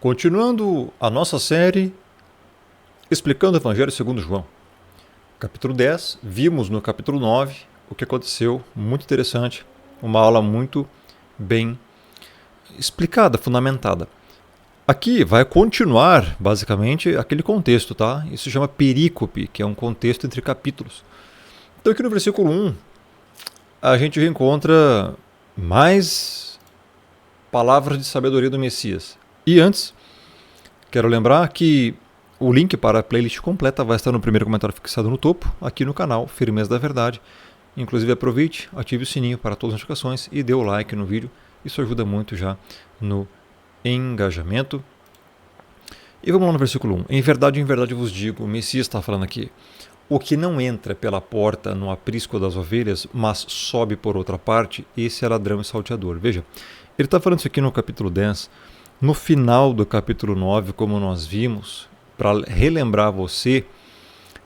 Continuando a nossa série explicando o Evangelho segundo João. Capítulo 10, vimos no capítulo 9 o que aconteceu, muito interessante, uma aula muito bem explicada, fundamentada. Aqui vai continuar, basicamente, aquele contexto, tá? Isso se chama perícope, que é um contexto entre capítulos. Então aqui no versículo 1, a gente encontra mais palavras de sabedoria do Messias. E antes, quero lembrar que o link para a playlist completa vai estar no primeiro comentário fixado no topo, aqui no canal Firmeza da Verdade. Inclusive aproveite, ative o sininho para todas as notificações e dê o like no vídeo. Isso ajuda muito já no engajamento. E vamos lá no versículo 1. Em verdade vos digo, o Messias está falando aqui. O que não entra pela porta no aprisco das ovelhas, mas sobe por outra parte, esse é ladrão e salteador. Veja, ele está falando isso aqui no capítulo 10. No final do capítulo 9, como nós vimos, para relembrar você,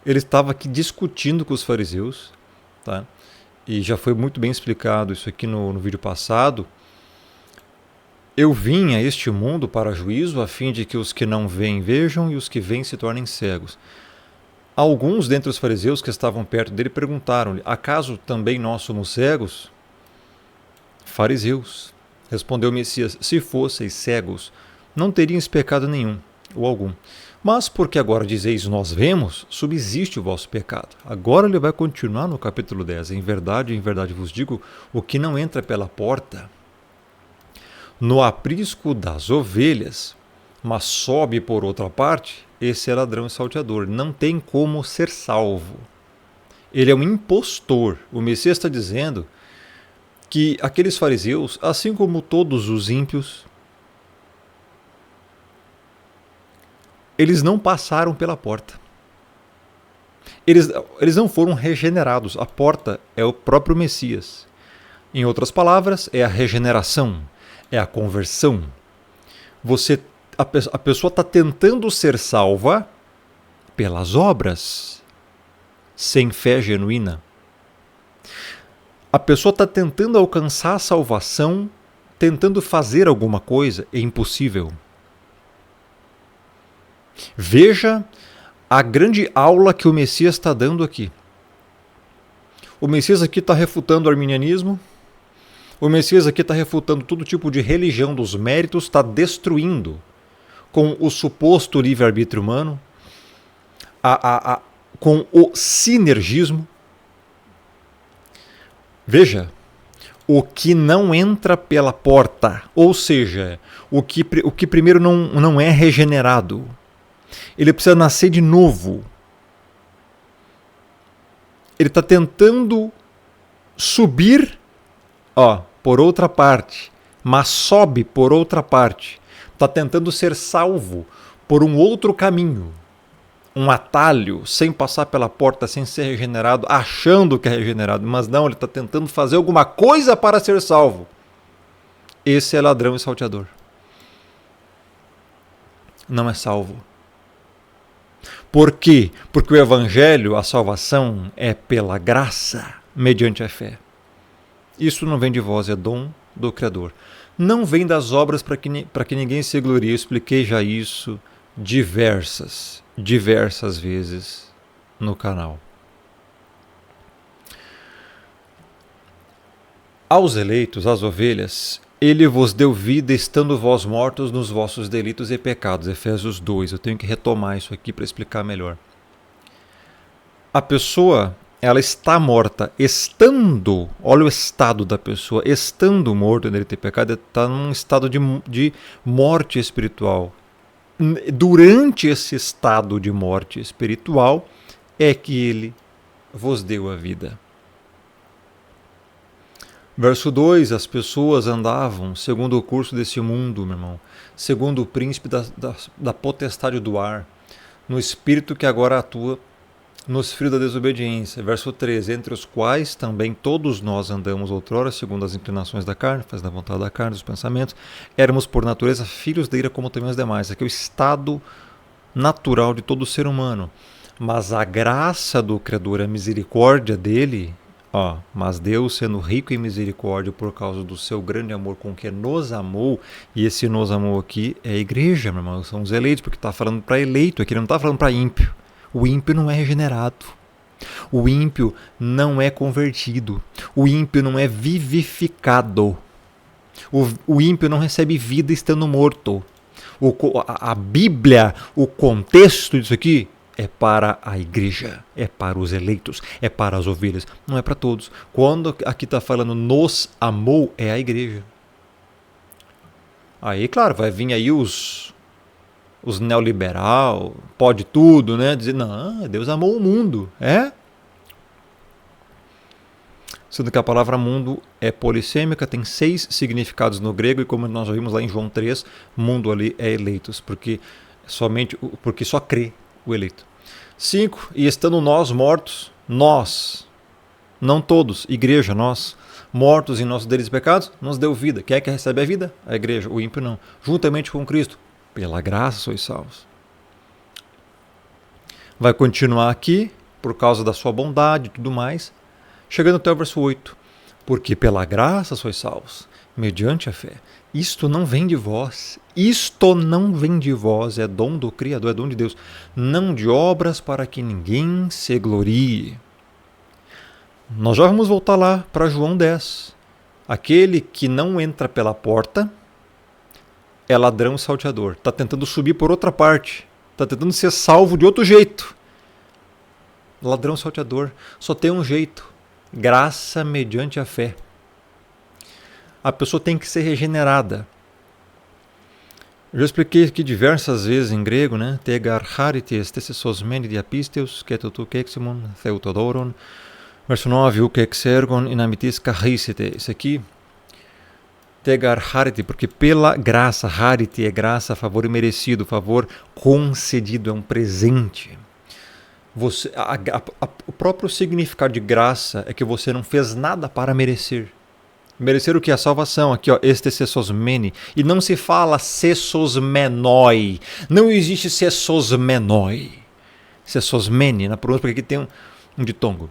ele estava aqui discutindo com os fariseus, tá? E já foi muito bem explicado isso aqui no vídeo passado. Eu vim a este mundo para juízo, a fim de que os que não veem vejam e os que veem se tornem cegos. Alguns dentre os fariseus que estavam perto dele perguntaram-lhe, acaso também nós somos cegos? Fariseus, respondeu o Messias, se fosseis cegos, não teríeis pecado nenhum, ou algum. Mas porque agora dizeis nós vemos, subsiste o vosso pecado. Agora ele vai continuar no capítulo 10. Em verdade vos digo, o que não entra pela porta no aprisco das ovelhas, mas sobe por outra parte, esse é ladrão e salteador. Não tem como ser salvo. Ele é um impostor. O Messias está dizendo que aqueles fariseus, assim como todos os ímpios, eles não passaram pela porta. Eles não foram regenerados. A porta é o próprio Messias. Em outras palavras, é a regeneração, é a conversão. A pessoa está tentando ser salva pelas obras, sem fé genuína. A pessoa está tentando alcançar a salvação, tentando fazer alguma coisa, é impossível. Veja a grande aula que o Messias está dando aqui. O Messias aqui está refutando o arminianismo. O Messias aqui está refutando todo tipo de religião dos méritos, está destruindo com o suposto livre-arbítrio humano, com o sinergismo. Veja, o que não entra pela porta, ou seja, o que primeiro não é regenerado, ele precisa nascer de novo. Ele está tentando subir por outra parte, mas sobe por outra parte. Está tentando ser salvo por um outro caminho, um atalho, sem passar pela porta, sem ser regenerado, achando que é regenerado, mas não, ele está tentando fazer alguma coisa para ser salvo. Esse é ladrão e salteador. Não é salvo. Por quê? Porque o Evangelho, a salvação, é pela graça, mediante a fé. Isso não vem de vós, é dom do Criador. Não vem das obras para que ninguém se glorie. Eu expliquei já isso diversas vezes no canal. Aos eleitos, às ovelhas, ele vos deu vida estando vós mortos nos vossos delitos e pecados. Efésios 2. Eu tenho que retomar isso aqui para explicar melhor. A pessoa, ela está morta estando, olha o estado da pessoa, estando morto em delito e pecado, está num estado de morte espiritual. Durante esse estado de morte espiritual é que ele vos deu a vida. Verso 2, as pessoas andavam segundo o curso desse mundo, meu irmão, segundo o príncipe da potestade do ar, no espírito que agora atua nos filhos da desobediência. Verso 3, entre os quais também todos nós andamos outrora, segundo as inclinações da carne, fazendo a vontade da carne, dos pensamentos, éramos por natureza filhos da ira como também os demais. Aqui é o estado natural de todo ser humano. Mas a graça do Criador, a misericórdia dele, Mas Deus, sendo rico em misericórdia por causa do seu grande amor com que nos amou, e esse nos amou aqui é a igreja, meu irmão, são os eleitos, porque está falando para eleito aqui, não está falando para ímpio. O ímpio não é regenerado. O ímpio não é convertido. O ímpio não é vivificado. O ímpio não recebe vida estando morto. A Bíblia, o contexto disso aqui, é para a igreja, é para os eleitos, é para as ovelhas, não é para todos. Quando aqui está falando nos amou, é a igreja. Aí, claro, vai vir aí os neoliberal, pode tudo, né? Dizer, não, Deus amou o mundo, Sendo que a palavra mundo é polissêmica, tem 6 significados no grego, e como nós vimos lá em João 3, mundo ali é eleitos, porque só crê o eleito. 5, e estando nós mortos, nós, não todos, igreja, nós, mortos em nossos delitos e pecados, nos deu vida. Quem é que recebe a vida? A igreja, o ímpio não. Juntamente com Cristo, pela graça sois salvos. Vai continuar aqui, por causa da sua bondade e tudo mais, chegando até o verso 8. Porque pela graça sois salvos, mediante a fé. Isto não vem de vós. Isto não vem de vós. É dom do Criador, é dom de Deus. Não de obras para que ninguém se glorie. Nós já vamos voltar lá para João 10. Aquele que não entra pela porta é ladrão e salteador. Está tentando subir por outra parte. Está tentando ser salvo de outro jeito. Ladrão e salteador. Só tem um jeito. Graça mediante a fé. A pessoa tem que ser regenerada. Eu já expliquei aqui diversas vezes em grego, né? Tegar charites tesesosmeni diapisteus, ketutu keximon, theutodoron. Verso 9, o kexergon inamitis caricite. Isso aqui, tegar charite, porque pela graça, charite é graça, favor imerecido, favor concedido, é um presente. O próprio significado de graça é que você não fez nada para merecer. Merecer o que? A salvação. Aqui, estesesosmeni. E não se fala sesosmenoi. Não existe sesosmenoi. Sesosmeni, na pronúncia, porque aqui tem um ditongo.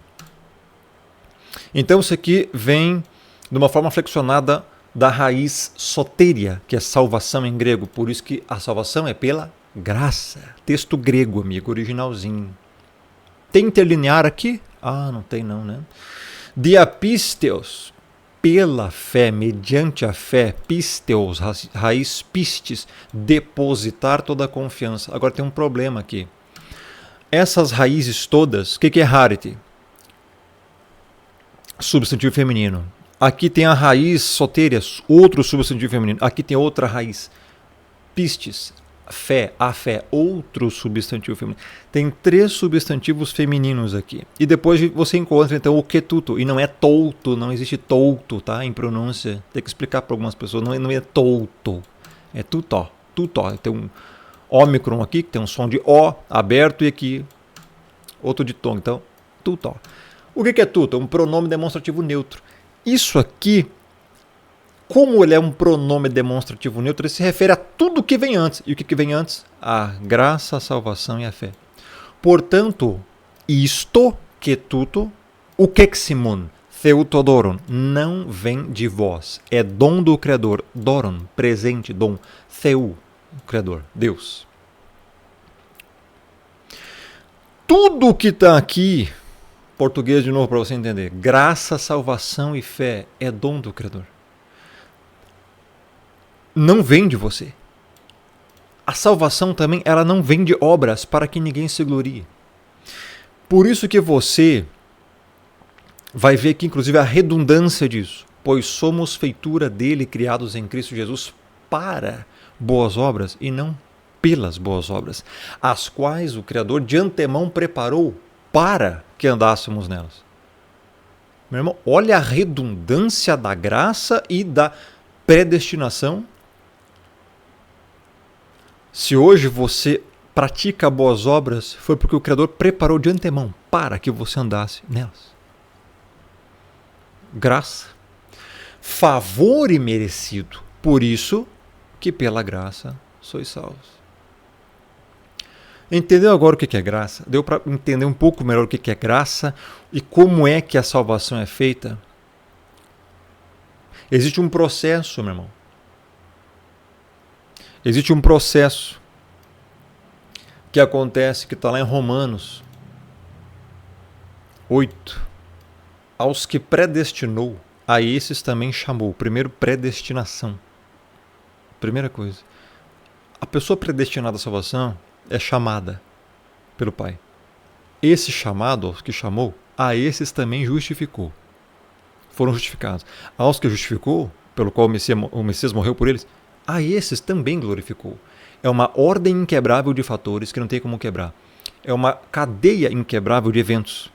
Então isso aqui vem de uma forma flexionada da raiz soteria, que é salvação em grego. Por isso que a salvação é pela graça. Texto grego, amigo, originalzinho. Tem interlinear aqui? Não tem não, né? Diapisteus, pela fé, mediante a fé, pisteus, raiz pistes, depositar toda a confiança. Agora tem um problema aqui. Essas raízes todas, o que é harite? Substantivo feminino. Aqui tem a raiz soteria, outro substantivo feminino. Aqui tem outra raiz. Pistes, fé, a fé, outro substantivo feminino. Tem 3 substantivos femininos aqui. E depois você encontra então o ketuto. E não é touto, não existe touto, tá? Em pronúncia. Tem que explicar para algumas pessoas. Não é touto. É tutó. Tutó. Tem um ômicron aqui, que tem um som de O aberto, e aqui outro ditongo. Então, tutó. O que é tuto? É um pronome demonstrativo neutro. Isso aqui, como ele é um pronome demonstrativo neutro, ele se refere a tudo que vem antes. E o que vem antes? A graça, a salvação e a fé. Portanto, isto, que tuto, o keximon, theutodoron, não vem de vós. É dom do Criador. Doron, presente, dom. Theu, Criador, Deus. Tudo que está aqui, português de novo para você entender, graça, salvação e fé é dom do Criador. Não vem de você. A salvação também, ela não vem de obras para que ninguém se glorie. Por isso que você vai ver aqui, inclusive, a redundância disso. Pois somos feitura dele, criados em Cristo Jesus para boas obras e não pelas boas obras, as quais o Criador de antemão preparou para que andássemos nelas. Meu irmão, olha a redundância da graça e da predestinação. Se hoje você pratica boas obras, foi porque o Criador preparou de antemão para que você andasse nelas. Graça. Favor imerecido. Por isso que pela graça sois salvos. Entendeu agora o que é graça? Deu para entender um pouco melhor o que é graça e como é que a salvação é feita? Existe um processo, meu irmão. Existe um processo que acontece, que está lá em Romanos 8. Aos que predestinou, a esses também chamou. Primeiro, predestinação. Primeira coisa. A pessoa predestinada à salvação é chamada pelo Pai. Esse chamado, aos que chamou, a esses também justificou. Foram justificados. Aos que justificou, pelo qual o Messias morreu por eles, a esses também glorificou. É uma ordem inquebrável de fatores que não tem como quebrar. É uma cadeia inquebrável de eventos,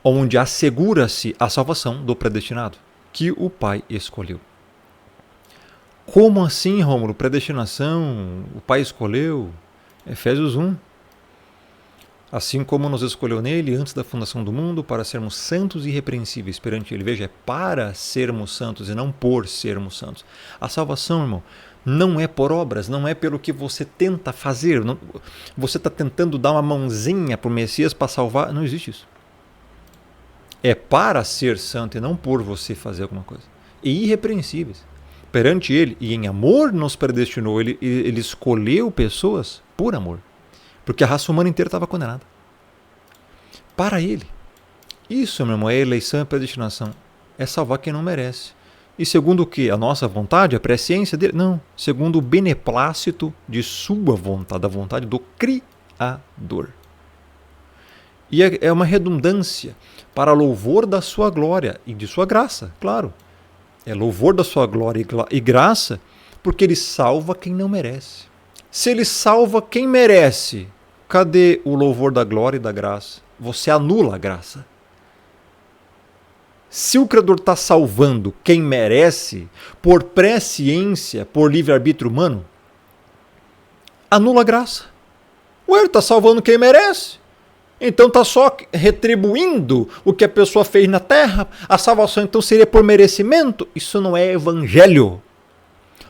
onde assegura-se a salvação do predestinado, que o Pai escolheu. Como assim, Rômulo? Predestinação, o Pai escolheu? Efésios 1. Assim como nos escolheu nele antes da fundação do mundo para sermos santos e irrepreensíveis perante ele. Veja, é para sermos santos e não por sermos santos. A salvação, irmão, não é por obras, não é pelo que você tenta fazer. Não, você está tentando dar uma mãozinha para o Messias para salvar. Não existe isso. É para ser santo e não por você fazer alguma coisa. E irrepreensíveis perante ele, e em amor nos predestinou. Ele escolheu pessoas por amor. Porque a raça humana inteira estava condenada. Para ele. Isso, meu irmão, é eleição e predestinação. É salvar quem não merece. E segundo o que? A nossa vontade, a presciência dele? Não. Segundo o beneplácito de sua vontade, da vontade do Criador. E é uma redundância para louvor da sua glória e de sua graça, claro. É louvor da sua glória e graça porque ele salva quem não merece. Se ele salva quem merece, cadê o louvor da glória e da graça? Você anula a graça. Se o Criador está salvando quem merece, por presciência, por livre-arbítrio humano, anula a graça. Ué, ele está salvando quem merece. Então está só retribuindo o que a pessoa fez na terra. A salvação então seria por merecimento. Isso não é evangelho.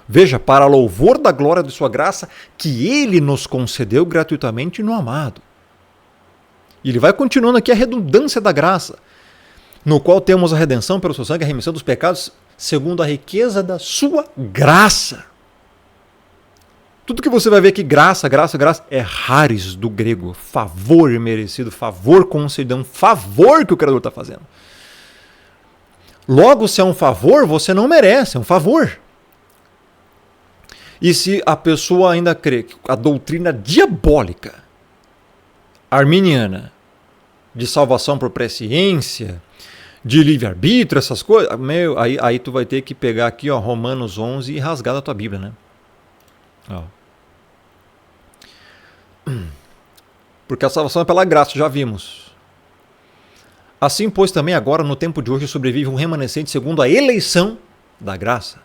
Veja, para louvor da glória de sua graça, que ele nos concedeu gratuitamente no amado. E ele vai continuando aqui a redundância da graça, no qual temos a redenção pelo seu sangue, a remissão dos pecados, segundo a riqueza da sua graça. Tudo que você vai ver aqui, graça, graça, graça, é charis do grego, favor merecido, favor concedido, um favor que o Criador está fazendo. Logo, se é um favor, você não merece, é um favor. E se a pessoa ainda crê que a doutrina diabólica, arminiana, de salvação por presciência, de livre-arbítrio, essas coisas, aí tu vai ter que pegar aqui, ó, Romanos 11 e rasgar da tua Bíblia, né? Ó. Porque a salvação é pela graça, já vimos. Assim, pois, também agora, no tempo de hoje, sobrevive um remanescente segundo a eleição da graça.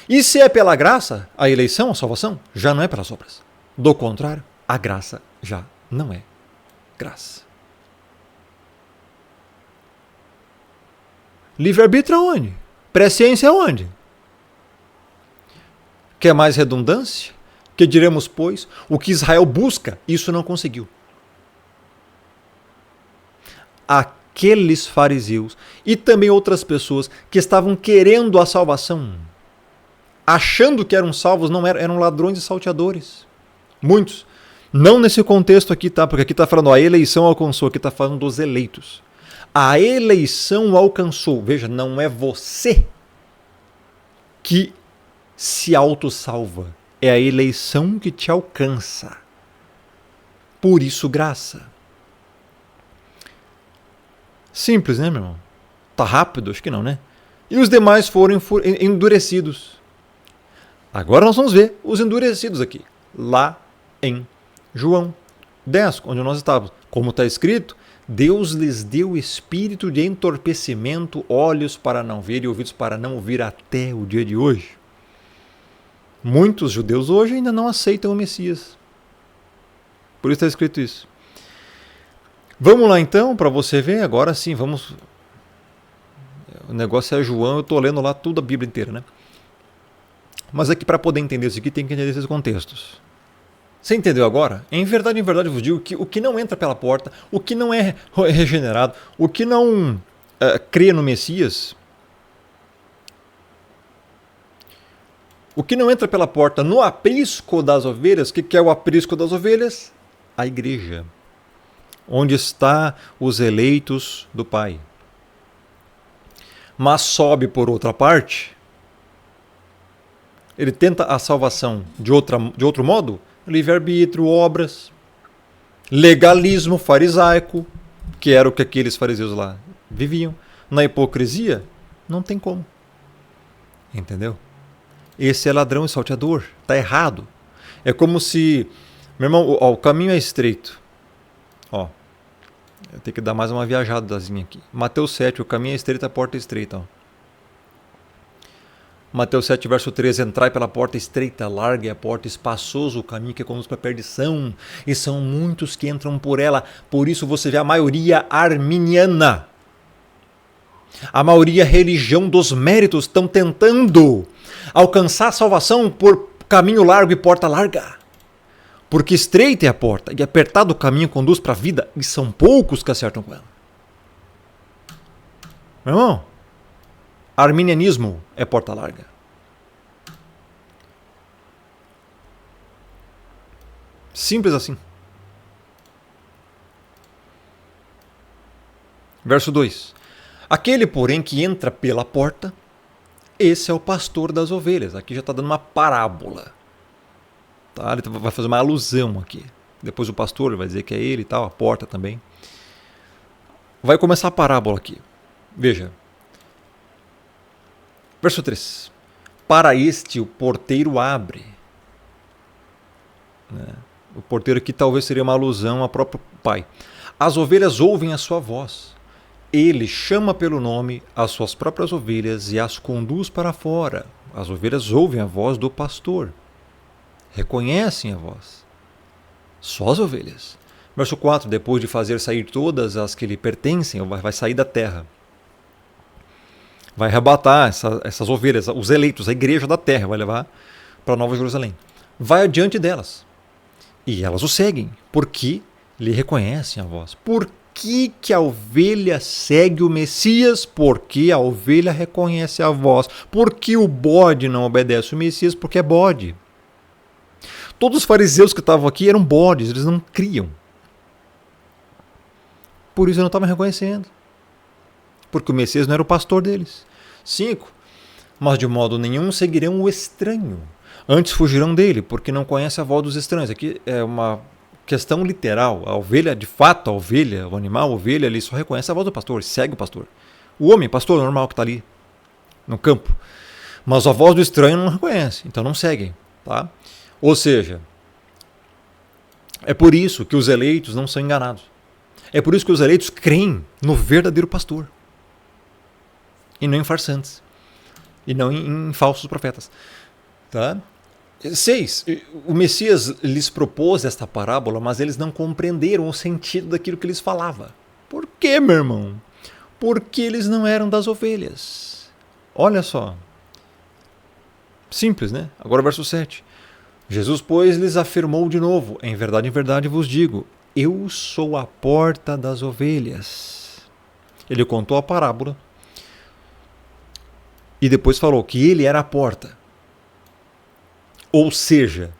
E se é pela graça, a eleição, a salvação, já não é pelas obras. Do contrário, a graça já não é graça. Livre-arbítrio aonde? Presciência aonde? Quer mais redundância? Que diremos, pois, o que Israel busca, isso não conseguiu. Aqueles fariseus e também outras pessoas que estavam querendo a salvação, achando que eram salvos, não eram ladrões e salteadores. Muitos. Não nesse contexto aqui, tá? Porque aqui está falando a eleição alcançou, aqui está falando dos eleitos. A eleição alcançou. Veja, não é você que se autossalva. É a eleição que te alcança. Por isso, graça. Simples, né, meu irmão? Tá rápido? Acho que não, né? E os demais foram endurecidos. Agora nós vamos ver os endurecidos aqui. Lá em João 10, onde nós estávamos. Como está escrito, Deus lhes deu espírito de entorpecimento, olhos para não ver e ouvidos para não ouvir até o dia de hoje. Muitos judeus hoje ainda não aceitam o Messias. Por isso está escrito isso. Vamos lá então, para você ver. Agora sim, vamos... O negócio é João, eu estou lendo lá toda a Bíblia inteira, né? Mas aqui para poder entender isso aqui, tem que entender esses contextos. Você entendeu agora? Em verdade eu vos digo que o que não entra pela porta, o que não é regenerado, o que não crê no Messias, o que não entra pela porta no aprisco das ovelhas, o que é o aprisco das ovelhas? A igreja. Onde está os eleitos do Pai. Mas sobe por outra parte, ele tenta a salvação de outro modo, livre-arbítrio, obras, legalismo farisaico, que era o que aqueles fariseus lá viviam. Na hipocrisia, não tem como. Entendeu? Esse é ladrão e salteador. Está errado. É como se... Meu irmão, o caminho é estreito. Ó, eu tenho que dar mais uma viajadazinha aqui. Mateus 7, o caminho é estreito, a porta é estreita. Ó. Mateus 7, verso 13, entrai pela porta estreita, larga é a porta, espaçoso o caminho que conduz para a perdição, e são muitos que entram por ela. Por isso você vê a maioria arminiana. A maioria religião dos méritos estão tentando alcançar a salvação por caminho largo e porta larga. Porque estreita é a porta e apertado o caminho conduz para a vida, e são poucos que acertam com ela. Meu irmão, arminianismo é porta larga. Simples assim. Verso 2. Aquele, porém, que entra pela porta, esse é o pastor das ovelhas. Aqui já está dando uma parábola. Tá? Ele vai fazer uma alusão aqui. Depois o pastor vai dizer que é ele e tal, a porta também. Vai começar a parábola aqui. Veja. Verso 3. Para este o porteiro abre. O porteiro aqui talvez seria uma alusão ao próprio pai. As ovelhas ouvem a sua voz. Ele chama pelo nome as suas próprias ovelhas e as conduz para fora. As ovelhas ouvem a voz do pastor. Reconhecem a voz. Só as ovelhas. Verso 4. Depois de fazer sair todas as que lhe pertencem, vai sair da terra. Vai arrebatar essas ovelhas, os eleitos, a igreja da terra, vai levar para Nova Jerusalém. Vai adiante delas. E elas o seguem, porque lhe reconhecem a voz. Por que a ovelha segue o Messias? Porque a ovelha reconhece a voz. Porque o bode não obedece o Messias? Porque é bode. Todos os fariseus que estavam aqui eram bodes, eles não criam. Por isso não estavam reconhecendo. Porque o Messias não era o pastor deles. 5. Mas de modo nenhum seguirão o estranho. Antes fugirão dele, porque não conhecem a voz dos estranhos. Aqui é uma questão literal. A ovelha, de fato, a ovelha, o animal, a ovelha, ele só reconhece a voz do pastor, segue o pastor. O homem, pastor normal que está ali no campo. Mas a voz do estranho não reconhece, então não seguem. Tá? Ou seja, é por isso que os eleitos não são enganados. É por isso que os eleitos creem no verdadeiro pastor. E não em farsantes. E não em falsos profetas. Tá? 6. O Messias lhes propôs esta parábola, mas eles não compreenderam o sentido daquilo que lhes falava. Por quê, meu irmão? Porque eles não eram das ovelhas. Olha só. Simples, né? Agora verso 7. Jesus, pois, lhes afirmou de novo: em verdade vos digo, eu sou a porta das ovelhas. Ele contou a parábola e depois falou que ele era a porta. Ou seja,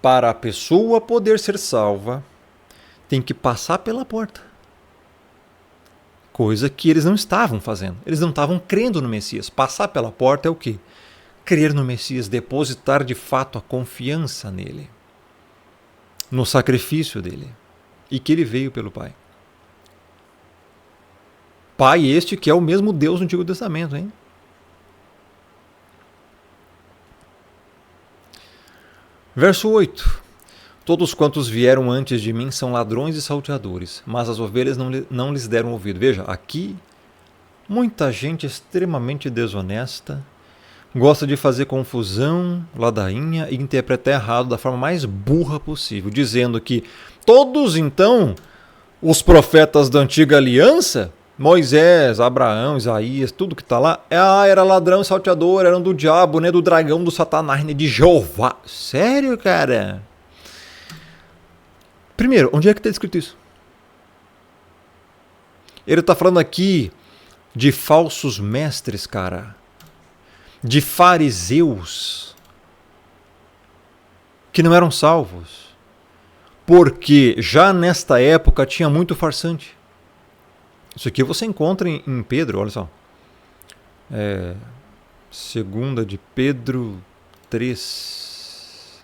para a pessoa poder ser salva, tem que passar pela porta. Coisa que eles não estavam fazendo. Eles não estavam crendo no Messias. Passar pela porta é o quê? Crer no Messias, depositar de fato a confiança nele, no sacrifício dele, e que ele veio pelo Pai. Pai este que é o mesmo Deus no Antigo Testamento, hein? Verso 8. Todos quantos vieram antes de mim são ladrões e salteadores, mas as ovelhas não lhes deram ouvido. Veja, aqui, muita gente extremamente desonesta, gosta de fazer confusão, ladainha e interpretar errado da forma mais burra possível, dizendo que todos, então, os profetas da antiga aliança, Moisés, Abraão, Isaías, tudo que está lá, era ladrão e salteador, eram do diabo, né, do dragão, do Satanás, né, de Jeová. Sério, cara? Primeiro, onde é que está escrito isso? Ele está falando aqui de falsos mestres, cara. De fariseus que não eram salvos. Porque já nesta época tinha muito farsante. Isso aqui você encontra em Pedro, olha só. Segunda de Pedro 3.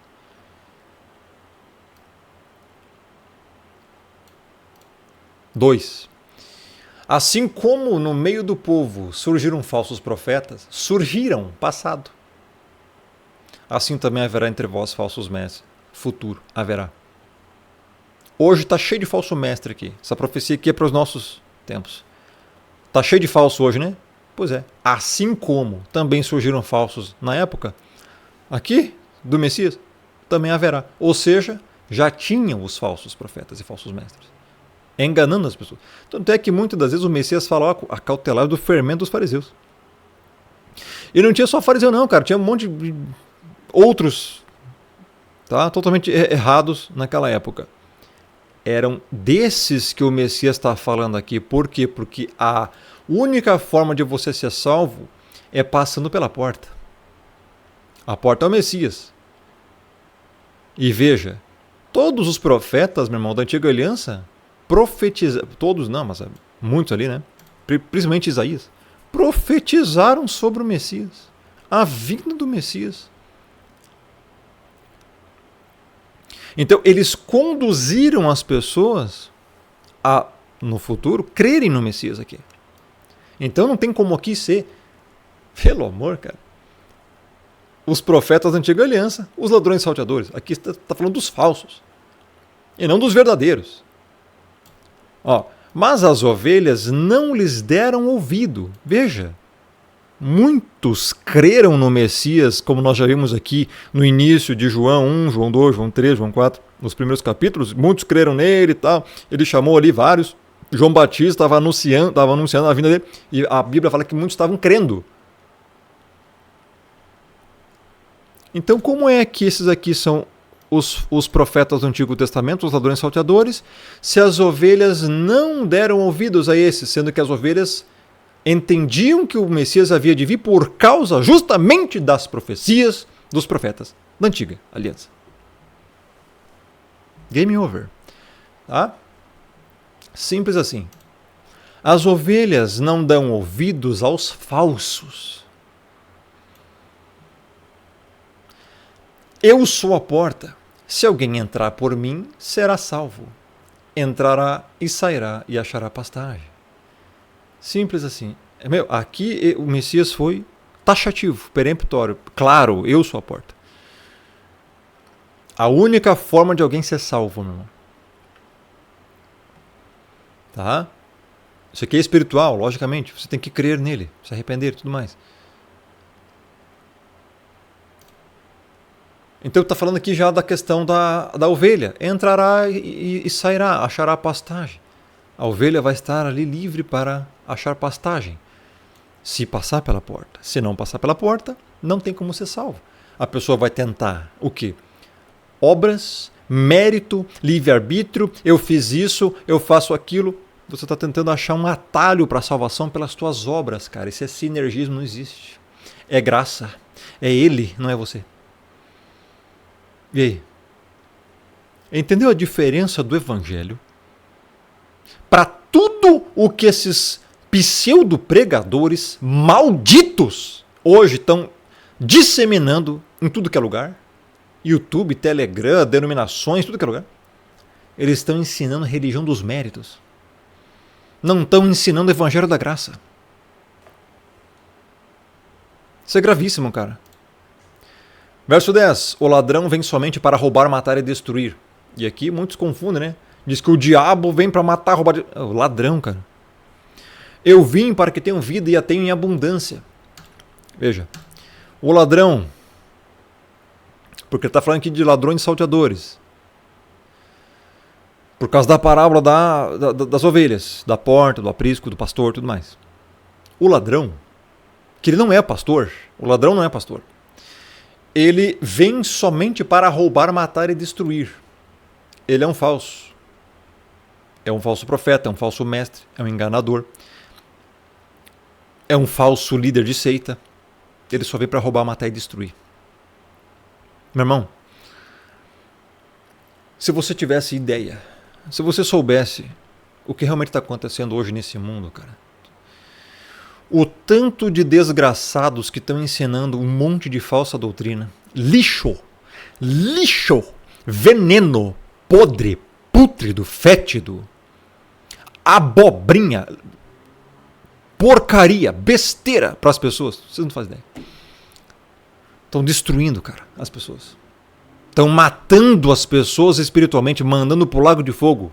Assim como no meio do povo surgiram falsos profetas, surgiram, passado. Assim também haverá entre vós falsos mestres. Futuro, haverá. Hoje está cheio de falso mestre aqui. Essa profecia aqui é para os nossos tempos. Está cheio de falso hoje, né? Pois é. Assim como também surgiram falsos na época, aqui, do Messias, também haverá. Ou seja, já tinham os falsos profetas e falsos mestres, enganando as pessoas. Tanto é que muitas das vezes o Messias fala acautelar do fermento dos fariseus. E não tinha só fariseu não, cara. Tinha um monte de outros, tá, totalmente errados naquela época. Eram desses que o Messias está falando aqui. Por quê? Porque a única forma de você ser salvo é passando pela porta. A porta é o Messias. E veja, todos os profetas, meu irmão, da antiga aliança, profetizaram, todos não, mas muitos ali, né? Principalmente Isaías, profetizaram sobre o Messias, a vinda do Messias. Então, eles conduziram as pessoas a, no futuro, crerem no Messias aqui. Então, não tem como aqui ser, pelo amor, cara, os profetas da antiga aliança, os ladrões salteadores. Aqui está falando dos falsos, e não dos verdadeiros. Mas as ovelhas não lhes deram ouvido. Veja, muitos creram no Messias, como nós já vimos aqui no início de João 1, João 2, João 3, João 4, nos primeiros capítulos. Muitos creram nele e tal. Ele chamou ali vários. João Batista estava anunciando a vinda dele. E a Bíblia fala que muitos estavam crendo. Então, como é que esses aqui são os profetas do Antigo Testamento, os ladrões salteadores, se as ovelhas não deram ouvidos a esses, sendo que as ovelhas entendiam que o Messias havia de vir por causa justamente das profecias dos profetas da antiga aliança? Game over. Tá? Simples assim. As ovelhas não dão ouvidos aos falsos. Eu sou a porta. Se alguém entrar por mim, será salvo. Entrará e sairá e achará pastagem. Simples assim. Aqui o Messias foi taxativo, peremptório. Claro, eu sou a porta. A única forma de alguém ser salvo, meu irmão. Tá? Isso aqui é espiritual, logicamente. Você tem que crer nele, se arrepender e tudo mais. Então está falando aqui já da questão da ovelha. Entrará e sairá, achará pastagem. A ovelha vai estar ali livre para achar pastagem, se passar pela porta. Se não passar pela porta, não tem como ser salvo. A pessoa vai tentar o quê? Obras, mérito, livre-arbítrio. Eu fiz isso, eu faço aquilo. Você está tentando achar um atalho para a salvação pelas tuas obras, cara. Esse sinergismo não existe. É graça. É ele, não é você. E aí? Entendeu a diferença do Evangelho para tudo o que esses pseudo-pregadores malditos hoje estão disseminando em tudo que é lugar? YouTube, Telegram, denominações, tudo que é lugar. Eles estão ensinando a religião dos méritos. Não estão ensinando o Evangelho da graça. Isso é gravíssimo, cara. Verso 10. O ladrão vem somente para roubar, matar e destruir. E aqui muitos confundem, né? Diz que o diabo vem para matar, roubar... O ladrão, cara. Eu vim para que tenham vida e a tenham em abundância. Veja. O ladrão... Porque ele está falando aqui de ladrões salteadores. Por causa da parábola das ovelhas. Da porta, do aprisco, do pastor, tudo mais. O ladrão, que ele não é pastor. O ladrão não é pastor. Ele vem somente para roubar, matar e destruir. ele é um falso. É um falso profeta, é um falso mestre, é um enganador. É um falso líder de seita. Ele só veio para roubar, matar e destruir. Meu irmão, se você tivesse ideia, se você soubesse o que realmente está acontecendo hoje nesse mundo, cara, o tanto de desgraçados que estão ensinando um monte de falsa doutrina, lixo, veneno, podre, pútrido, fétido, abobrinha, porcaria, besteira para as pessoas. Vocês não fazem ideia. Estão destruindo, cara, as pessoas. Estão matando as pessoas espiritualmente, mandando pro lago de fogo.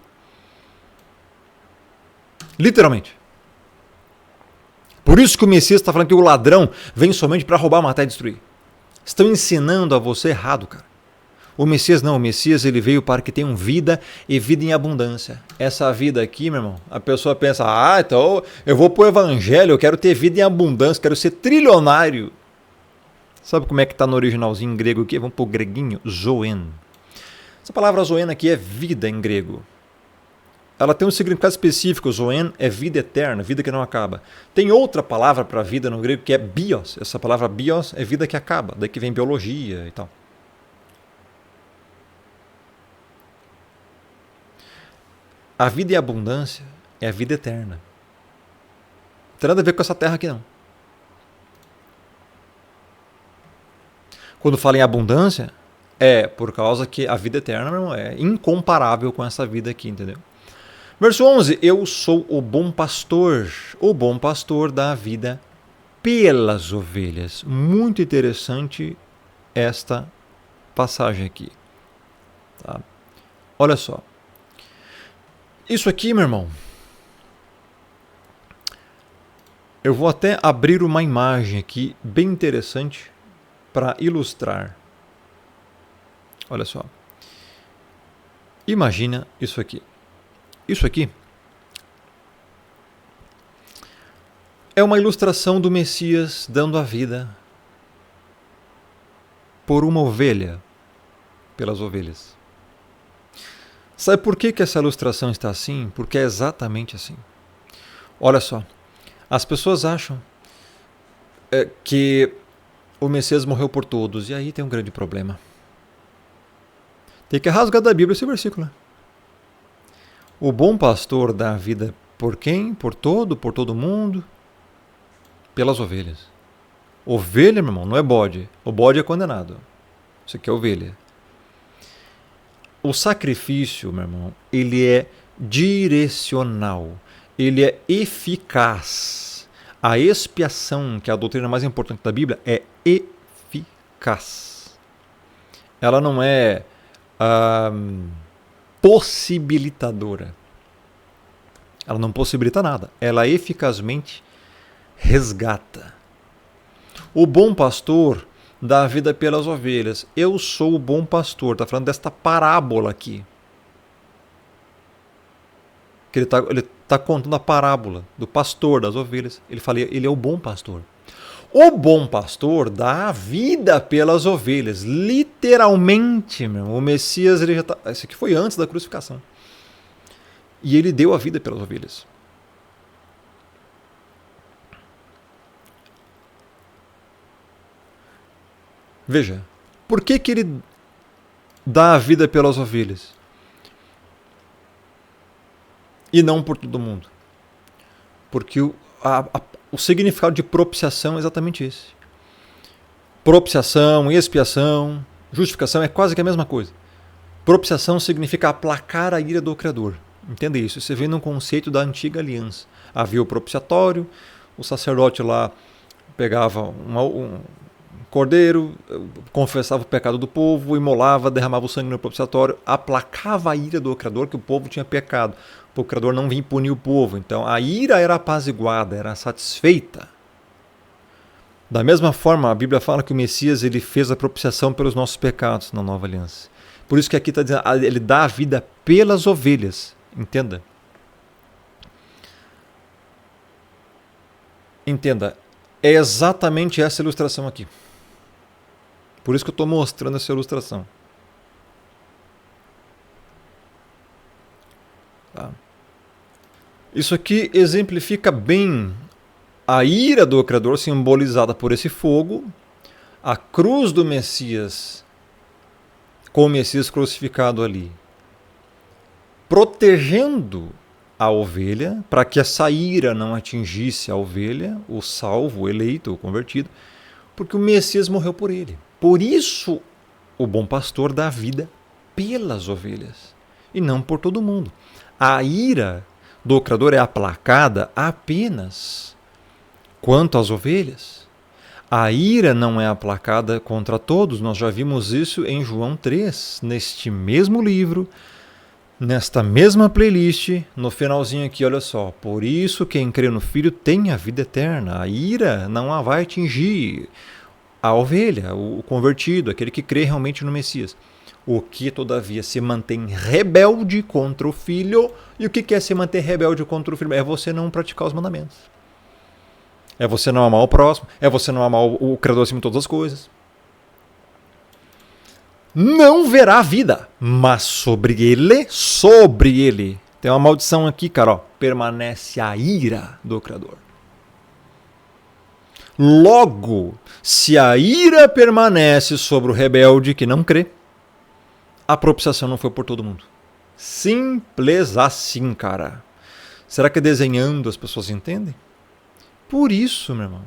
Literalmente. Por isso que o Messias está falando que o ladrão vem somente para roubar, matar e destruir. Estão ensinando a você errado, cara. O Messias não, o Messias ele veio para que tenham vida e vida em abundância. Essa vida aqui, meu irmão, a pessoa pensa, então eu vou pro evangelho, eu quero ter vida em abundância, quero ser trilionário. Sabe como é que está no originalzinho em grego aqui? Vamos pro greguinho, zoen. Essa palavra zoen aqui é vida em grego. Ela tem um significado específico, zoen é vida eterna, vida que não acaba. Tem outra palavra para vida no grego que é bios. Essa palavra bios é vida que acaba, daí que vem biologia e tal. A vida em abundância é a vida eterna. Não tem nada a ver com essa terra aqui não. Quando fala em abundância, é por causa que a vida eterna não é incomparável com essa vida aqui, entendeu? Verso 11, eu sou o bom pastor dá a vida pelas ovelhas. Muito interessante esta passagem aqui. Tá? Olha só. Isso aqui, meu irmão, eu vou até abrir uma imagem aqui bem interessante para ilustrar. Olha só. Imagina isso aqui. Isso aqui é uma ilustração do Messias dando a vida por uma ovelha, pelas ovelhas. Sabe por que essa ilustração está assim? Porque é exatamente assim. Olha só, as pessoas acham que o Messias morreu por todos, e aí tem um grande problema. Tem que rasgar da Bíblia esse versículo, né? O bom pastor dá a vida por quem? Por todo mundo, pelas ovelhas. Ovelha, meu irmão, não é bode. O bode é condenado. Isso aqui é ovelha. O sacrifício, meu irmão, ele é direcional. Ele é eficaz. A expiação, que é a doutrina mais importante da Bíblia, é eficaz. Ela não é possibilitadora. Ela não possibilita nada. Ela eficazmente resgata. O bom pastor dá a vida pelas ovelhas. Eu sou o bom pastor. Está falando desta parábola aqui. Que ele tá contando a parábola do pastor das ovelhas. Ele fala, ele é o bom pastor. O bom pastor dá a vida pelas ovelhas. Literalmente, meu. O Messias, ele já tá. Isso aqui foi antes da crucificação. E ele deu a vida pelas ovelhas. Veja, por que ele dá a vida pelas ovelhas? E não por todo mundo? Porque o significado de propiciação é exatamente esse. Propiciação, expiação, justificação é quase que a mesma coisa. Propiciação significa aplacar a ira do Criador. Entenda isso. Você vê no conceito da antiga aliança. Havia o propiciatório, o sacerdote lá pegava um cordeiro, confessava o pecado do povo, imolava, derramava o sangue no propiciatório, aplacava a ira do Criador, que o povo tinha pecado. O Criador não vinha punir o povo. Então a ira era apaziguada, era satisfeita. Da mesma forma, a Bíblia fala que o Messias ele fez a propiciação pelos nossos pecados na nova aliança. Por isso que aqui está dizendo, ele dá a vida pelas ovelhas. Entenda. Entenda. É exatamente essa ilustração aqui. Por isso que eu estou mostrando essa ilustração. Tá? Isso aqui exemplifica bem a ira do Criador simbolizada por esse fogo, a cruz do Messias, com o Messias crucificado ali, protegendo a ovelha, para que essa ira não atingisse a ovelha, o salvo, o eleito, o convertido, porque o Messias morreu por ele. Por isso, o bom pastor dá vida pelas ovelhas, e não por todo mundo. A ira do Criador é aplacada apenas quanto às ovelhas. A ira não é aplacada contra todos. Nós já vimos isso em João 3, neste mesmo livro, nesta mesma playlist, no finalzinho aqui, olha só. Por isso quem crê no Filho tem a vida eterna. A ira não a vai atingir a ovelha, o convertido, aquele que crê realmente no Messias. O que, todavia, se mantém rebelde contra o Filho. E o que é se manter rebelde contra o Filho? É você não praticar os mandamentos. É você não amar o próximo. É você não amar o Criador acima de todas as coisas. Não verá vida, mas sobre ele, tem uma maldição aqui, cara, ó, permanece a ira do Criador. Logo, se a ira permanece sobre o rebelde que não crê, a propiciação não foi por todo mundo. Simples assim, cara. Será que desenhando as pessoas entendem? Por isso, meu irmão,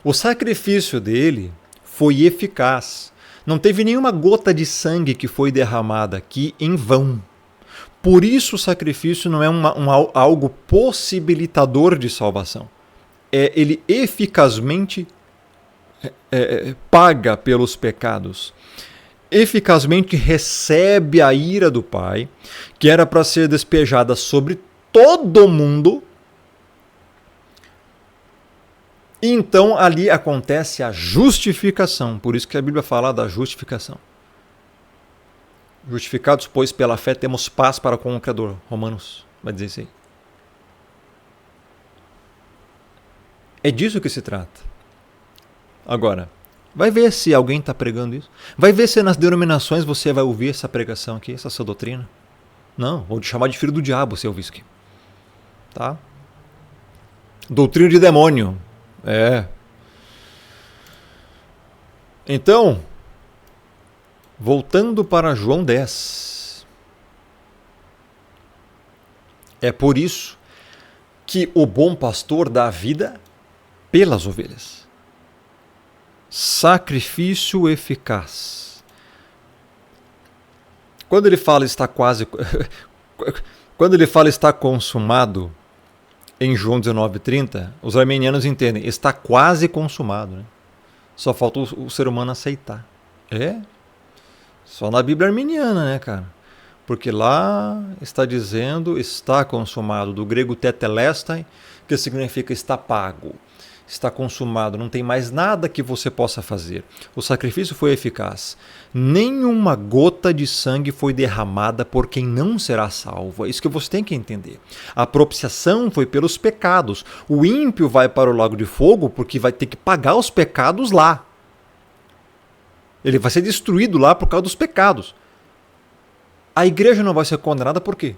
o sacrifício dele foi eficaz. Não teve nenhuma gota de sangue que foi derramada aqui em vão. Por isso o sacrifício não é algo possibilitador de salvação. Ele eficazmente paga pelos pecados. Eficazmente recebe a ira do Pai, que era para ser despejada sobre todo mundo. E então ali acontece a justificação. Por isso que a Bíblia fala da justificação. Justificados, pois, pela fé temos paz para com o Criador. Romanos vai dizer isso aí. É disso que se trata. Agora, vai ver se alguém está pregando isso. Vai ver se nas denominações você vai ouvir essa pregação aqui, essa doutrina. Não, vou te chamar de filho do diabo se eu ouvir isso aqui. Tá? Doutrina de demônio. Então, voltando para João 10. É por isso que o bom pastor dá a vida pelas ovelhas. Sacrifício eficaz. Quando ele fala está quase... Quando ele fala está consumado, em João 19:30, os armenianos entendem, está quase consumado. Né? Só falta o ser humano aceitar. Só na Bíblia armeniana, né, cara? Porque lá está dizendo está consumado, do grego tetelestai, que significa está pago. Está consumado, não tem mais nada que você possa fazer. O sacrifício foi eficaz. Nenhuma gota de sangue foi derramada por quem não será salvo. É isso que você tem que entender. A propiciação foi pelos pecados. O ímpio vai para o lago de fogo porque vai ter que pagar os pecados lá. Ele vai ser destruído lá por causa dos pecados. A igreja não vai ser condenada por quê?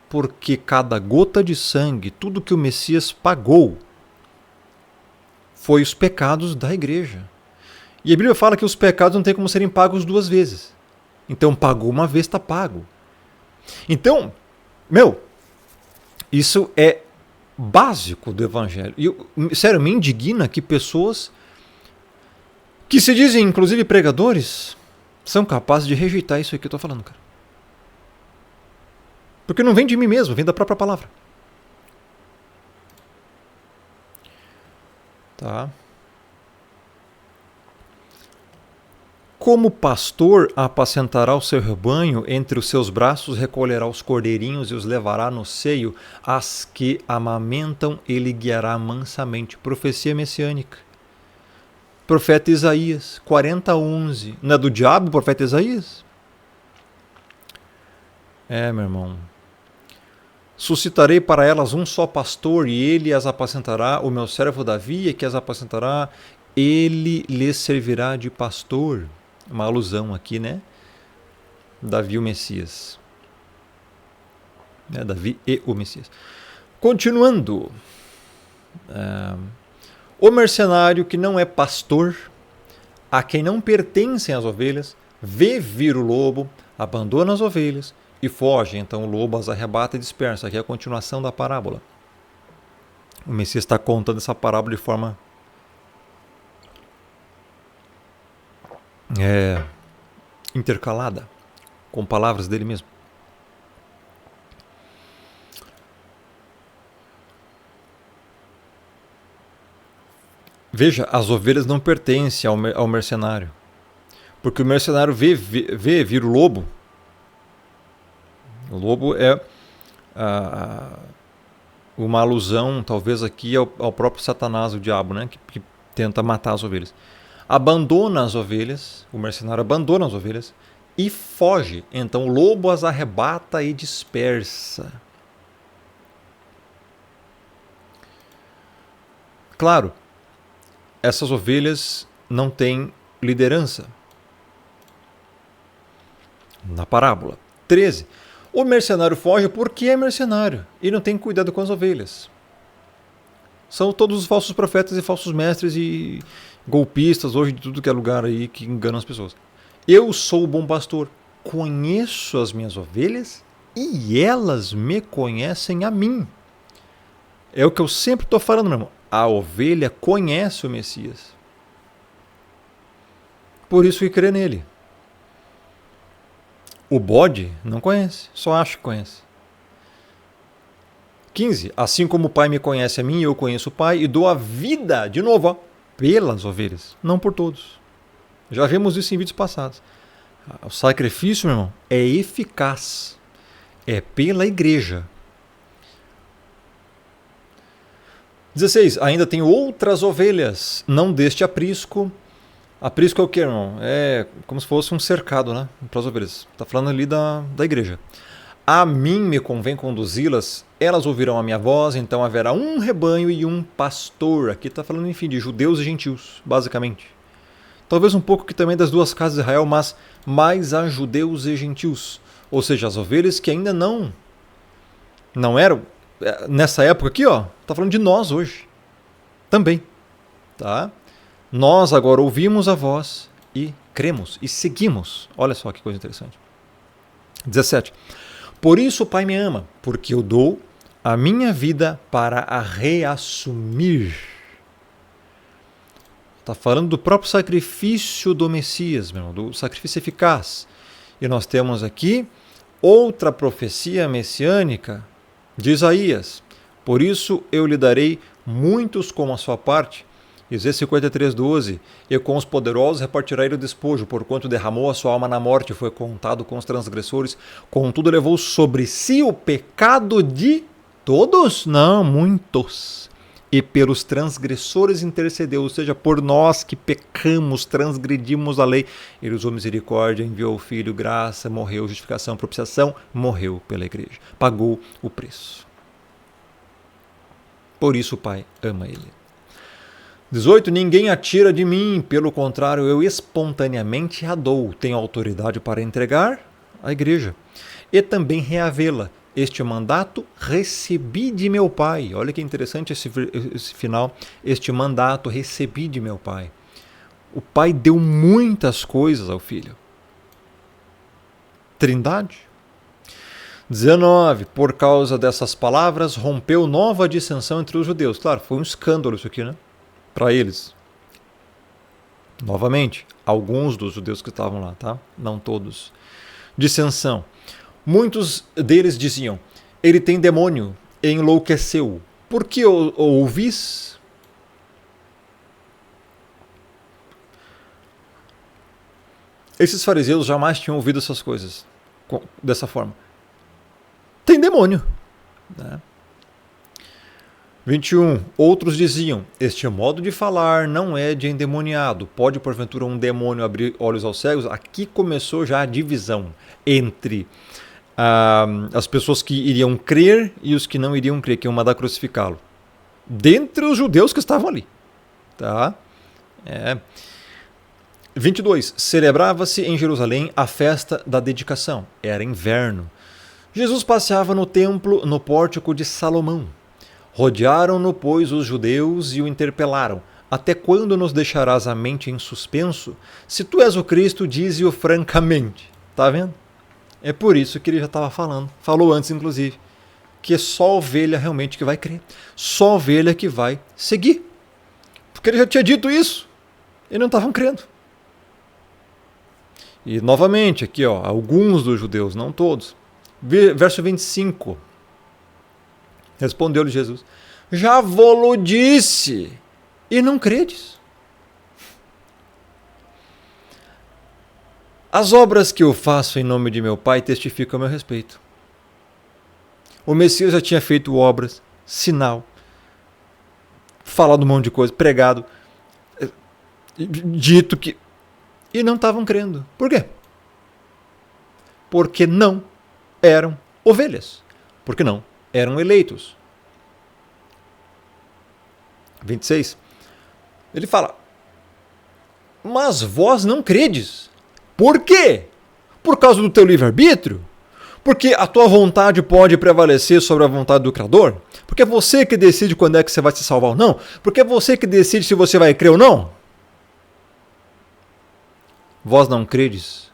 Porque cada gota de sangue, tudo que o Messias pagou, foi os pecados da igreja. E a Bíblia fala que os pecados não tem como serem pagos duas vezes. Então, pagou uma vez, está pago. Então, isso é básico do Evangelho. E, sério, me indigna que pessoas que se dizem, inclusive, pregadores, são capazes de rejeitar isso aí que eu estou falando, cara. Porque não vem de mim mesmo, vem da própria palavra. Tá? Como pastor apacentará o seu rebanho, entre os seus braços recolherá os cordeirinhos e os levará no seio, as que amamentam ele guiará mansamente. Profecia messiânica. Profeta Isaías, 40:11. Não é do diabo o profeta Isaías? Meu irmão. Suscitarei para elas um só pastor, e ele as apacentará, o meu servo Davi, que as apacentará, ele lhes servirá de pastor. Uma alusão aqui, né? Davi, o Messias. né? Davi e o Messias. Continuando, o mercenário que não é pastor, a quem não pertencem as ovelhas, vê vir o lobo, abandona as ovelhas e foge. Então o lobo as arrebata e dispersa. Aqui é a continuação da parábola. O Messias está contando essa parábola de forma intercalada, com palavras dele mesmo. Veja, as ovelhas não pertencem ao mercenário. Porque o mercenário vê vir o lobo. O lobo é uma alusão, talvez aqui, ao próprio Satanás, o diabo, né? Que tenta matar as ovelhas. Abandona as ovelhas, o mercenário abandona as ovelhas e foge. Então o lobo as arrebata e dispersa. Claro, essas ovelhas não têm liderança. Na parábola. 13. O mercenário foge porque é mercenário e não tem cuidado com as ovelhas. São todos os falsos profetas e falsos mestres e golpistas hoje de tudo que é lugar aí que enganam as pessoas. Eu sou o bom pastor, conheço as minhas ovelhas e elas me conhecem a mim. É o que eu sempre estou falando, meu irmão. A ovelha conhece o Messias. Por isso que crê nele. O bode não conhece, só acha que conhece. 15. Assim como o Pai me conhece a mim, eu conheço o Pai e dou a vida, de novo, pelas ovelhas, não por todos. Já vimos isso em vídeos passados. O sacrifício, meu irmão, é eficaz. É pela igreja. 16. Ainda tenho outras ovelhas, não deste aprisco. Aprisco é o que, irmão? É como se fosse um cercado, né? Para as ovelhas. Está falando ali da igreja. A mim me convém conduzi-las, elas ouvirão a minha voz, então haverá um rebanho e um pastor. Aqui está falando, enfim, de judeus e gentios, basicamente. Talvez um pouco que também das duas casas de Israel, mas mais a judeus e gentios. Ou seja, as ovelhas que ainda não eram, nessa época aqui, ó, está falando de nós hoje. Também. Tá? Nós agora ouvimos a voz e cremos e seguimos. Olha só que coisa interessante. 17. Por isso o Pai me ama, porque eu dou a minha vida para a reassumir. Está falando do próprio sacrifício do Messias, meu irmão, do sacrifício eficaz. E nós temos aqui outra profecia messiânica de Isaías. Por isso eu lhe darei muitos como a sua parte. Isaías 53:12. E com os poderosos repartirá ele o despojo, porquanto derramou a sua alma na morte, foi contado com os transgressores, contudo levou sobre si o pecado de todos? Não, muitos. E pelos transgressores intercedeu, ou seja, por nós que pecamos, transgredimos a lei. Ele usou misericórdia, enviou o Filho, graça, morreu, justificação, propiciação, morreu pela igreja. Pagou o preço. Por isso o Pai ama ele. 18. Ninguém atira de mim, pelo contrário, eu espontaneamente a dou. Tenho autoridade para entregar à igreja e também reavê-la. Este mandato recebi de meu Pai. Olha que interessante esse final. Este mandato recebi de meu Pai. O Pai deu muitas coisas ao Filho. Trindade. 19. Por causa dessas palavras, rompeu nova dissensão entre os judeus. Claro, foi um escândalo isso aqui, né? Para eles. Novamente, alguns dos judeus que estavam lá, tá? Não todos. Dissensão. Muitos deles diziam: ele tem demônio, enlouqueceu. Por que ouvis? Esses fariseus jamais tinham ouvido essas coisas dessa forma. Tem demônio, né? 21. Outros diziam: este modo de falar não é de endemoniado. Pode, porventura, um demônio abrir olhos aos cegos? Aqui começou já a divisão entre as pessoas que iriam crer e os que não iriam crer, que iam mandar crucificá-lo. Dentre os judeus que estavam ali. Tá? 22. Celebrava-se em Jerusalém a festa da dedicação. Era inverno. Jesus passeava no templo, no pórtico de Salomão. Rodearam-no, pois, os judeus e o interpelaram. Até quando nos deixarás a mente em suspenso? Se tu és o Cristo, dize-o francamente. Tá vendo? É por isso que ele já estava falando. Falou antes, inclusive. Que é só a ovelha realmente que vai crer. Só a ovelha que vai seguir. Porque ele já tinha dito isso. E não estavam crendo. E novamente, aqui, ó, alguns dos judeus, não todos. Verso 25. Respondeu-lhe Jesus: já vou-lo disse, e não credes. As obras que eu faço em nome de meu Pai testificam a meu respeito. O Messias já tinha feito obras, sinal, falado um monte de coisa, pregado, dito que... E não estavam crendo. Por quê? Porque não eram ovelhas. Porque não eram eleitos. 26. Ele fala: mas vós não credes. Por quê? Por causa do teu livre-arbítrio? Porque a tua vontade pode prevalecer sobre a vontade do Criador? Porque é você que decide quando é que você vai se salvar ou não? Porque é você que decide se você vai crer ou não? Vós não credes?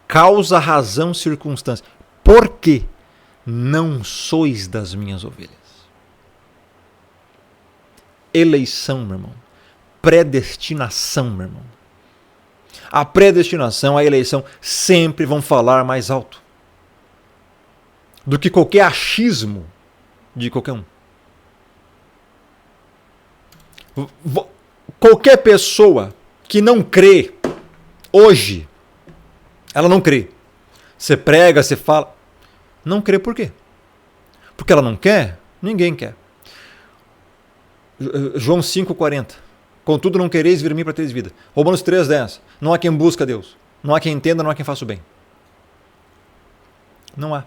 Causa, razão, circunstância. Por quê? Não sois das minhas ovelhas. Eleição, meu irmão. Predestinação, meu irmão. A predestinação, a eleição sempre vão falar mais alto do que qualquer achismo de qualquer um. Qualquer pessoa que não crê hoje, ela não crê. Você prega, você fala, não crê por quê? Porque ela não quer? Ninguém quer. João 5,40. Contudo não quereis vir a mim para teres vida. Romanos 3,10. Não há quem busca Deus. Não há quem entenda, não há quem faça o bem. Não há.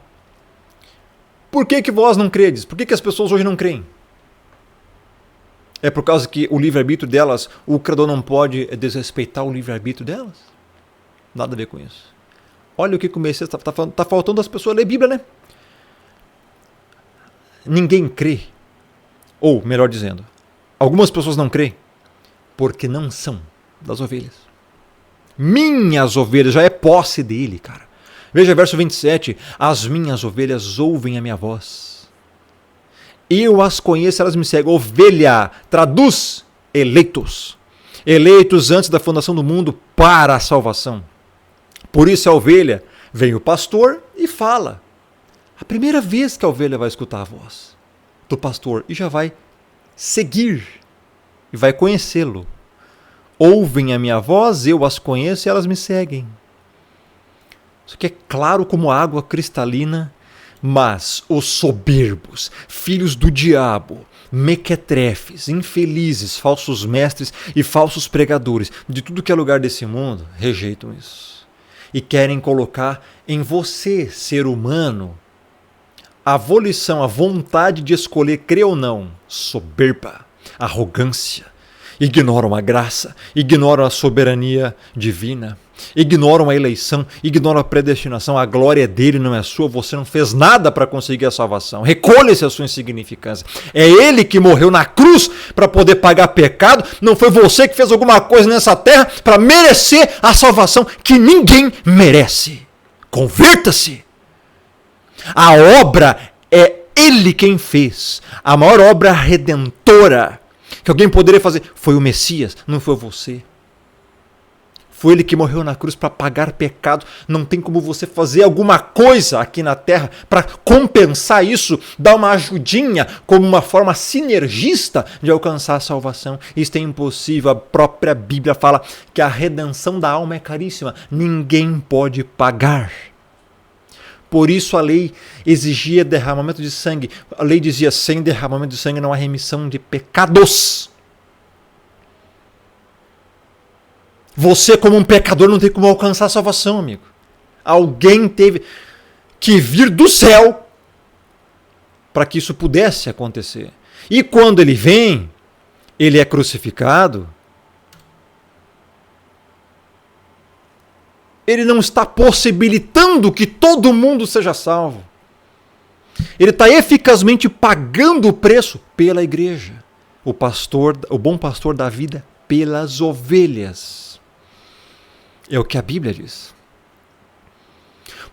Por que vós não credes? Por que as pessoas hoje não creem? É por causa que o livre-arbítrio delas, o Criador não pode desrespeitar o livre-arbítrio delas? Nada a ver com isso. Olha o que o Messias está faltando as pessoas ler Bíblia, né? Ninguém crê. Ou, melhor dizendo, algumas pessoas não creem porque não são das ovelhas. Minhas ovelhas, já é posse dele, cara. Veja verso 27. As minhas ovelhas ouvem a minha voz. Eu as conheço, elas me seguem. Ovelha, traduz eleitos. Eleitos antes da fundação do mundo para a salvação. Por isso a ovelha vem o pastor e fala. A primeira vez que a ovelha vai escutar a voz do pastor e já vai seguir e vai conhecê-lo. Ouvem a minha voz, eu as conheço e elas me seguem. Isso aqui é claro como água cristalina, mas os soberbos, filhos do diabo, mequetrefes, infelizes, falsos mestres e falsos pregadores de tudo que é lugar desse mundo, rejeitam isso. E querem colocar em você, ser humano, a volição, a vontade de escolher crer ou não, soberba, arrogância, ignoram a graça, ignoram a soberania divina, ignoram a eleição, ignoram a predestinação, a glória é dele, não é sua, você não fez nada para conseguir a salvação, recolha-se a sua insignificância, é ele que morreu na cruz para poder pagar pecado, não foi você que fez alguma coisa nessa terra para merecer a salvação que ninguém merece. Converta-se! A obra é ele quem fez. A maior obra redentora que alguém poderia fazer foi o Messias, não foi você. Foi ele que morreu na cruz para pagar pecado. Não tem como você fazer alguma coisa aqui na terra para compensar isso, dar uma ajudinha como uma forma sinergista de alcançar a salvação. Isso é impossível. A própria Bíblia fala que a redenção da alma é caríssima. Ninguém pode pagar. Por isso a lei exigia derramamento de sangue. A lei dizia: sem derramamento de sangue não há remissão de pecados. Você, como um pecador, não tem como alcançar a salvação, amigo. Alguém teve que vir do céu para que isso pudesse acontecer. E quando ele vem, ele é crucificado. Ele não está possibilitando que todo mundo seja salvo. Ele está eficazmente pagando o preço pela igreja. O bom pastor dá vida pelas ovelhas. É o que a Bíblia diz.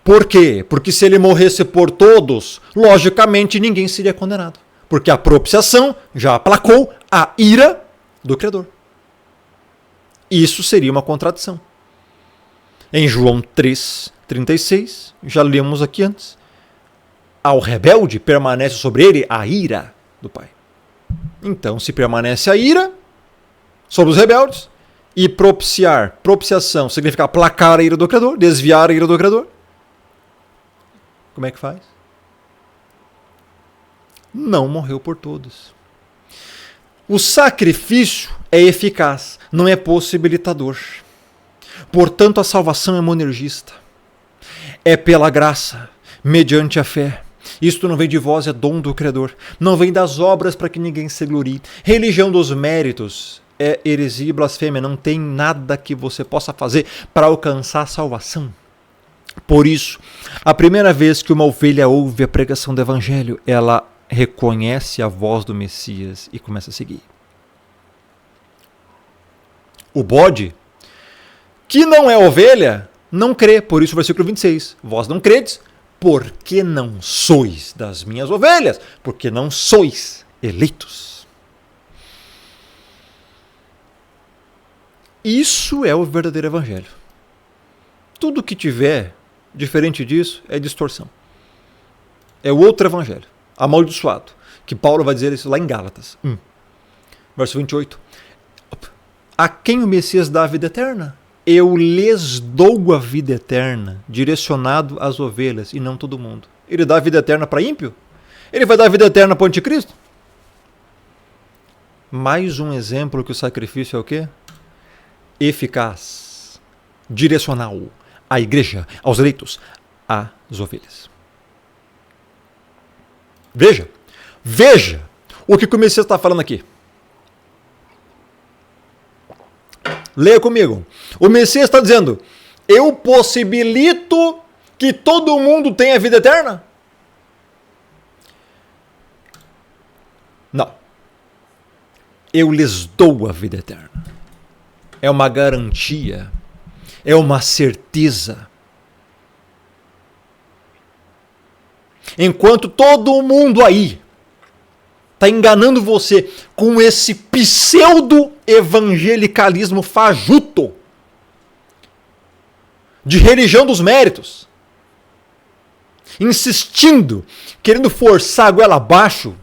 Por quê? Porque se ele morresse por todos, logicamente ninguém seria condenado. Porque a propiciação já aplacou a ira do Criador. Isso seria uma contradição. Em João 3,36, já lemos aqui antes, ao rebelde permanece sobre ele a ira do Pai. Então, se permanece a ira sobre os rebeldes, e propiciação significa aplacar a ira do Criador, desviar a ira do Criador, como é que faz? Não morreu por todos. O sacrifício é eficaz, não é possibilitador. Portanto, a salvação é monergista. É pela graça, mediante a fé. Isto não vem de vós, é dom do Criador. Não vem das obras para que ninguém se glorie. Religião dos méritos é heresia e blasfêmia. Não tem nada que você possa fazer para alcançar a salvação. Por isso, a primeira vez que uma ovelha ouve a pregação do Evangelho, ela reconhece a voz do Messias e começa a seguir. O bode, que não é ovelha, não crê. Por isso, versículo 26. Vós não credes, porque não sois das minhas ovelhas, porque não sois eleitos. Isso é o verdadeiro Evangelho. Tudo que tiver diferente disso é distorção. É o outro Evangelho, amaldiçoado, que Paulo vai dizer isso lá em Gálatas 1, verso 28. A quem o Messias dá a vida eterna? Eu lhes dou a vida eterna, direcionado às ovelhas e não todo mundo. Ele dá a vida eterna para ímpio? Ele vai dar a vida eterna para o anticristo? Mais um exemplo que o sacrifício é o quê? Eficaz, direcional à igreja, aos eleitos, às ovelhas. Veja o que o Messias está falando aqui. Leia comigo. O Messias está dizendo, eu possibilito que todo mundo tenha vida eterna? Não. Eu lhes dou a vida eterna. É uma garantia. É uma certeza. Enquanto todo mundo aí está enganando você com esse pseudo-evangelicalismo fajuto de religião dos méritos, insistindo, querendo forçar a goela abaixo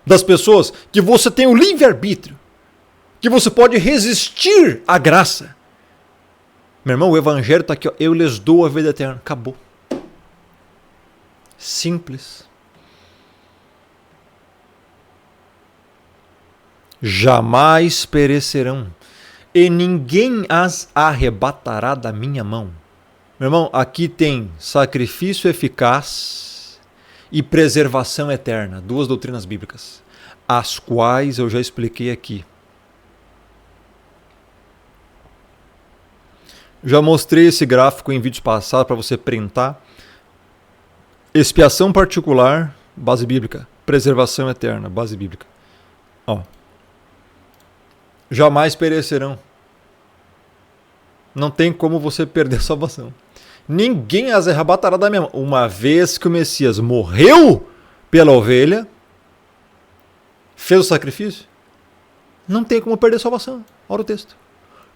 das pessoas que você tem o livre-arbítrio, que você pode resistir à graça. Meu irmão, o evangelho está aqui, ó, eu lhes dou a vida eterna. Acabou. Simples. Jamais perecerão, e ninguém as arrebatará da minha mão. Meu irmão, aqui tem sacrifício eficaz e preservação eterna, duas doutrinas bíblicas, as quais eu já expliquei aqui. Já mostrei esse gráfico em vídeos passados para você printar. Expiação particular, base bíblica. Preservação eterna, base bíblica. Ó. Jamais perecerão. Não tem como você perder a salvação. Ninguém as arrebatará da minha mão. Uma vez que o Messias morreu pela ovelha, fez o sacrifício, não tem como perder a salvação. Olha o texto.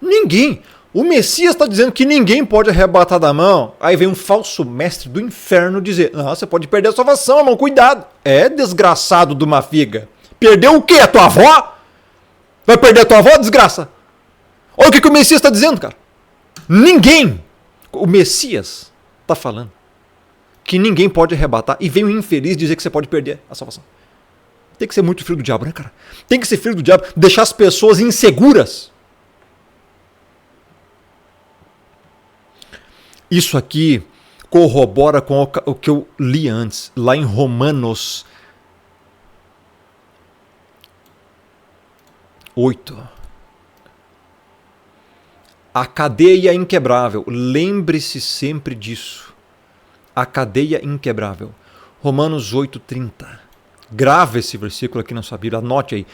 Ninguém. O Messias está dizendo que ninguém pode arrebatar da mão. Aí vem um falso mestre do inferno dizer, não, você pode perder a salvação, irmão, cuidado. É desgraçado de uma figa. Perdeu o quê? A tua avó? Vai perder a tua avó, desgraça? Olha o que o Messias está dizendo, cara. Ninguém. O Messias está falando que ninguém pode arrebatar. E vem o infeliz dizer que você pode perder a salvação. Tem que ser muito filho do diabo, né, cara? Tem que ser filho do diabo. Deixar as pessoas inseguras. Isso aqui corrobora com o que eu li antes, lá em Romanos 8. A cadeia inquebrável. Lembre-se sempre disso. A cadeia inquebrável. Romanos 8,30. Grava esse versículo aqui na sua Bíblia, anote aí.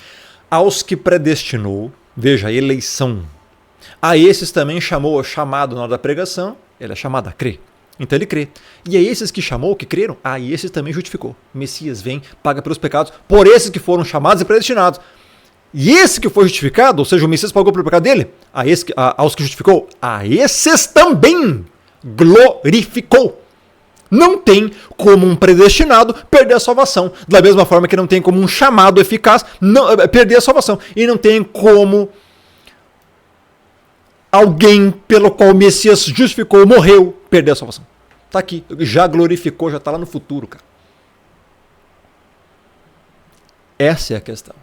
Aos que predestinou, veja, eleição. A esses também chamado na hora da pregação, ele é chamado a crer. Então ele crê. E a esses que chamou, que creram, a esses também justificou. Messias vem, paga pelos pecados, por esses que foram chamados e predestinados. E esse que foi justificado, ou seja, o Messias pagou pelo pecado dele, aos que justificou, a esses também glorificou. Não tem como um predestinado perder a salvação. Da mesma forma que não tem como um chamado eficaz perder a salvação. E não tem como alguém pelo qual o Messias justificou, morreu, perder a salvação. Está aqui, já glorificou, já está lá no futuro, cara. Essa é a questão.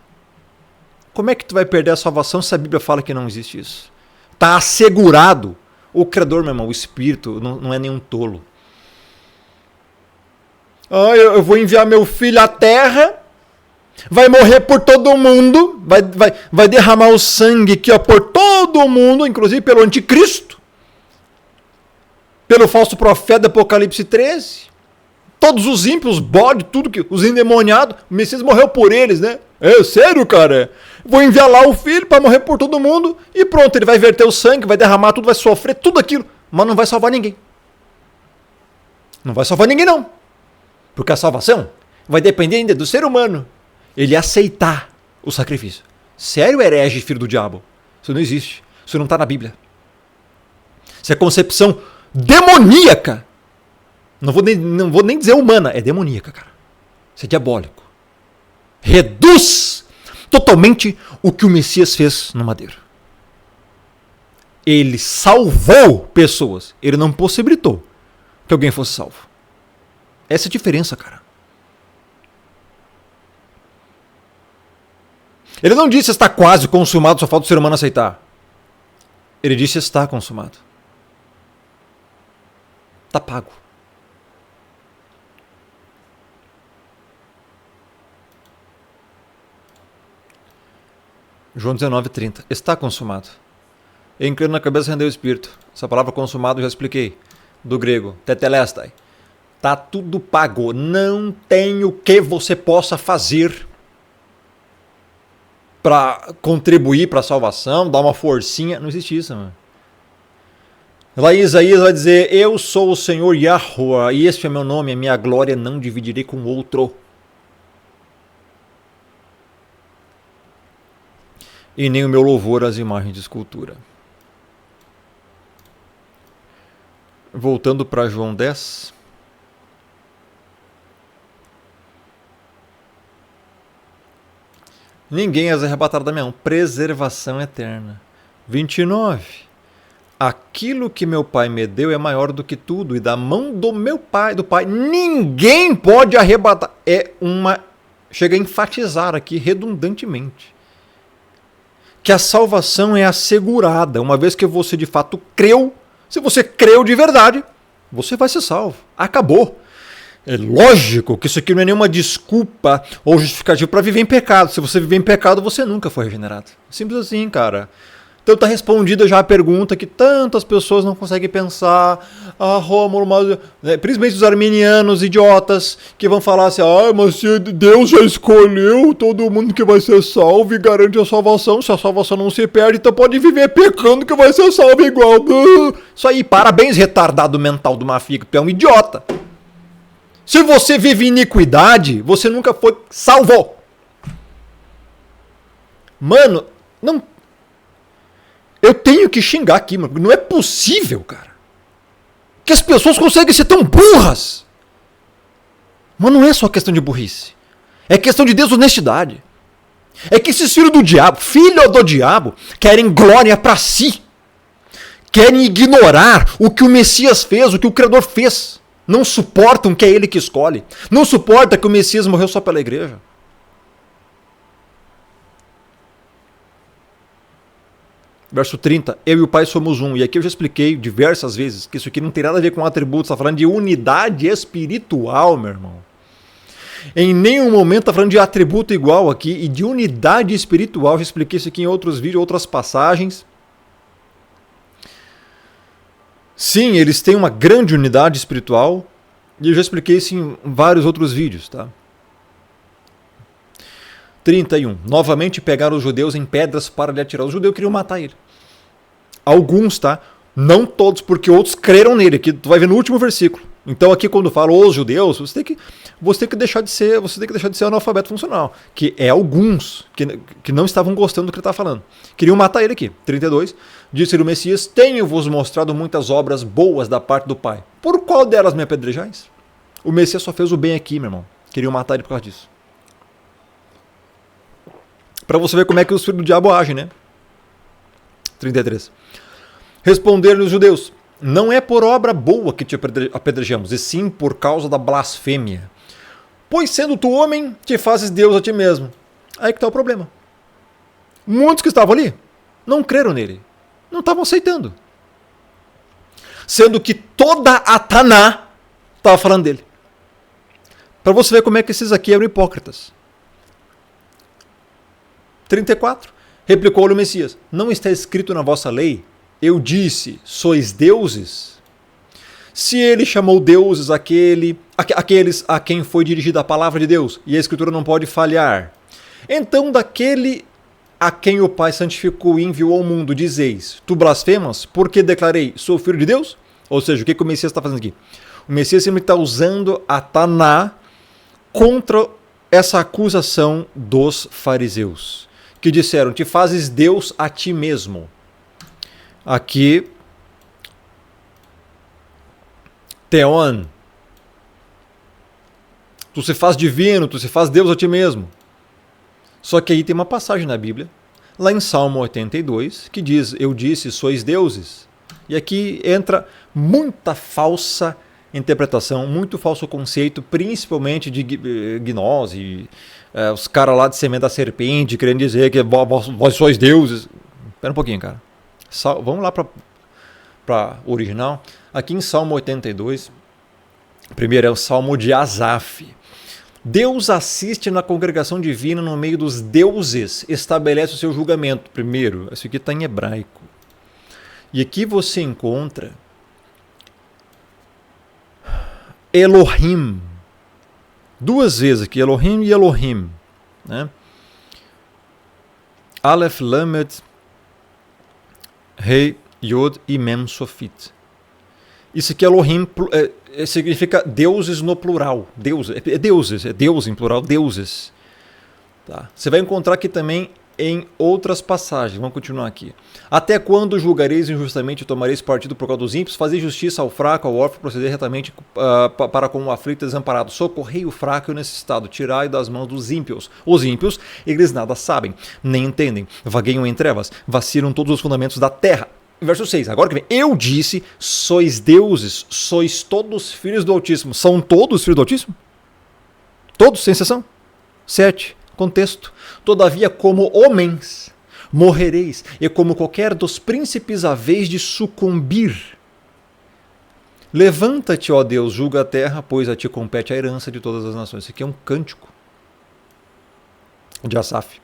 Como é que tu vai perder a salvação se a Bíblia fala que não existe isso? Está assegurado. O Criador, meu irmão, o Espírito, não é nenhum tolo. Eu vou enviar meu filho à terra, vai morrer por todo mundo, vai derramar o sangue aqui, ó, por todo mundo, inclusive pelo anticristo, pelo falso profeta do Apocalipse 13, todos os ímpios, os bodes, tudo que os endemoniados, o Messias morreu por eles, né? É sério, cara? Vou enviar lá o filho para morrer por todo mundo e pronto, ele vai verter o sangue, vai derramar tudo, vai sofrer tudo aquilo, mas não vai salvar ninguém. Não vai salvar ninguém, não. Porque a salvação vai depender ainda do ser humano. Ele aceitar o sacrifício. Sério, herege, filho do diabo? Isso não existe. Isso não está na Bíblia. Isso é concepção demoníaca. Não vou nem dizer humana. É demoníaca, cara. Isso é diabólico. Reduz totalmente o que o Messias fez no madeiro. Ele salvou pessoas. Ele não possibilitou que alguém fosse salvo. Essa é a diferença, cara. Ele não disse está quase consumado, só falta o ser humano aceitar. Ele disse está consumado. Está pago. João 19,30. Está consumado. Inclino na cabeça, rendeu o espírito. Essa palavra consumado eu já expliquei. Do grego, tetelestai. Tá tudo pago. Não tem o que você possa fazer para contribuir para a salvação, dar uma forcinha. Não existe isso, mano. Lá em Isaías vai dizer: eu sou o Senhor Yahuwah, e este é meu nome, a minha glória não dividirei com outro. E nem o meu louvor às imagens de escultura. Voltando para João 10. Ninguém as arrebatará da minha mão. Preservação eterna. 29. Aquilo que meu pai me deu é maior do que tudo, e da mão do meu pai, do pai, ninguém pode arrebatar. Chega a enfatizar aqui redundantemente que a salvação é assegurada, uma vez que você de fato creu. Se você creu de verdade, você vai ser salvo. Acabou. É lógico que isso aqui não é nenhuma desculpa ou justificativa para viver em pecado. Se você viver em pecado, você nunca foi regenerado. Simples assim, cara. Então está respondida já a pergunta que tantas pessoas não conseguem pensar. Rômulo, principalmente os arminianos idiotas que vão falar assim: mas se Deus já escolheu todo mundo que vai ser salvo e garante a salvação, se a salvação não se perde, então pode viver pecando que vai ser salvo igual. Isso aí, parabéns, retardado mental do Mafico, tu é um idiota. Se você vive em iniquidade, você nunca foi salvo. Mano, não. Eu tenho que xingar aqui, mano. Não é possível, cara, que as pessoas conseguem ser tão burras. Mas não é só questão de burrice. É questão de desonestidade. É que esses filho do diabo, querem glória para si. Querem ignorar o que o Messias fez, o que o Criador fez. Não suportam que é ele que escolhe. Não suporta que o Messias morreu só pela igreja. Verso 30. Eu e o Pai somos um. E aqui eu já expliquei diversas vezes que isso aqui não tem nada a ver com atributos. Está falando de unidade espiritual, meu irmão. Em nenhum momento está falando de atributo igual aqui. E de unidade espiritual. Já expliquei isso aqui em outros vídeos, outras passagens. Sim, eles têm uma grande unidade espiritual, E eu já expliquei isso em vários outros vídeos, tá? 31. Novamente pegaram os judeus em pedras para lhe atirar. Os judeus queriam matar ele. Alguns, tá? Não todos, porque outros creram nele. Aqui tu vai ver no último versículo. Então aqui quando fala os judeus, você tem que deixar de ser analfabeto funcional, que é alguns que não estavam gostando do que ele estava falando. Queriam matar ele aqui. 32. Disse-lhe o Messias: tenho-vos mostrado muitas obras boas da parte do Pai. Por qual delas me apedrejais? O Messias só fez o bem aqui, meu irmão. Queriam matar ele por causa disso. Para você ver como é que os filhos do diabo agem, né? 33. Responderam os judeus: não é por obra boa que te apedrejamos, e sim por causa da blasfêmia. Pois sendo tu homem, te fazes Deus a ti mesmo. Aí que está o problema. Muitos que estavam ali não creram nele. Não estavam aceitando. Sendo que toda a Taná estava falando dele. Para você ver como é que esses aqui eram hipócritas. 34. Replicou-lhe o Messias: não está escrito na vossa lei: eu disse, sois deuses? Se ele chamou deuses aqueles a quem foi dirigida a palavra de Deus, e a Escritura não pode falhar, então daquele a quem o Pai santificou e enviou ao mundo, dizeis: tu blasfemas, porque declarei, sou filho de Deus? Ou seja, o que o Messias está fazendo aqui? O Messias sempre está usando a Taná contra essa acusação dos fariseus, que disseram: te fazes Deus a ti mesmo. Aqui, Theon, tu se faz divino, tu se faz Deus a ti mesmo. Só que aí tem uma passagem na Bíblia, lá em Salmo 82, que diz: eu disse, sois deuses. E aqui entra muita falsa interpretação, muito falso conceito, principalmente de gnose, os caras lá de semente da serpente, querendo dizer que vós sois deuses. Espera um pouquinho, cara. Vamos lá para o original. Aqui em Salmo 82, primeiro é o Salmo de Asaf. Deus assiste na congregação divina no meio dos deuses, estabelece o seu julgamento. Primeiro, isso aqui está em hebraico. E aqui você encontra Elohim. Duas vezes aqui, Elohim e Elohim. Né? Aleph, Lamed, Rei, Yod e Mem Sofit. Isso aqui, Elohim, significa deuses no plural. Deuses, é Deus em plural, deuses. Tá. Você vai encontrar aqui também em outras passagens. Vamos continuar aqui. Até quando julgareis injustamente e tomareis partido por causa dos ímpios? Fazei justiça ao fraco, ao órfão, proceder retamente para com o aflito e desamparado. Socorrei o fraco e o necessitado. Tirai das mãos dos ímpios. Os ímpios, eles nada sabem, nem entendem. Vagueiam em trevas, vacilam todos os fundamentos da terra. Verso 6, agora que vem: eu disse, sois deuses, sois todos filhos do Altíssimo. São todos filhos do Altíssimo? Todos, sem exceção? 7, contexto: todavia como homens morrereis, e como qualquer dos príncipes haveis de sucumbir. Levanta-te, ó Deus, julga a terra, pois a ti compete a herança de todas as nações. Isso aqui é um cântico de Asaf.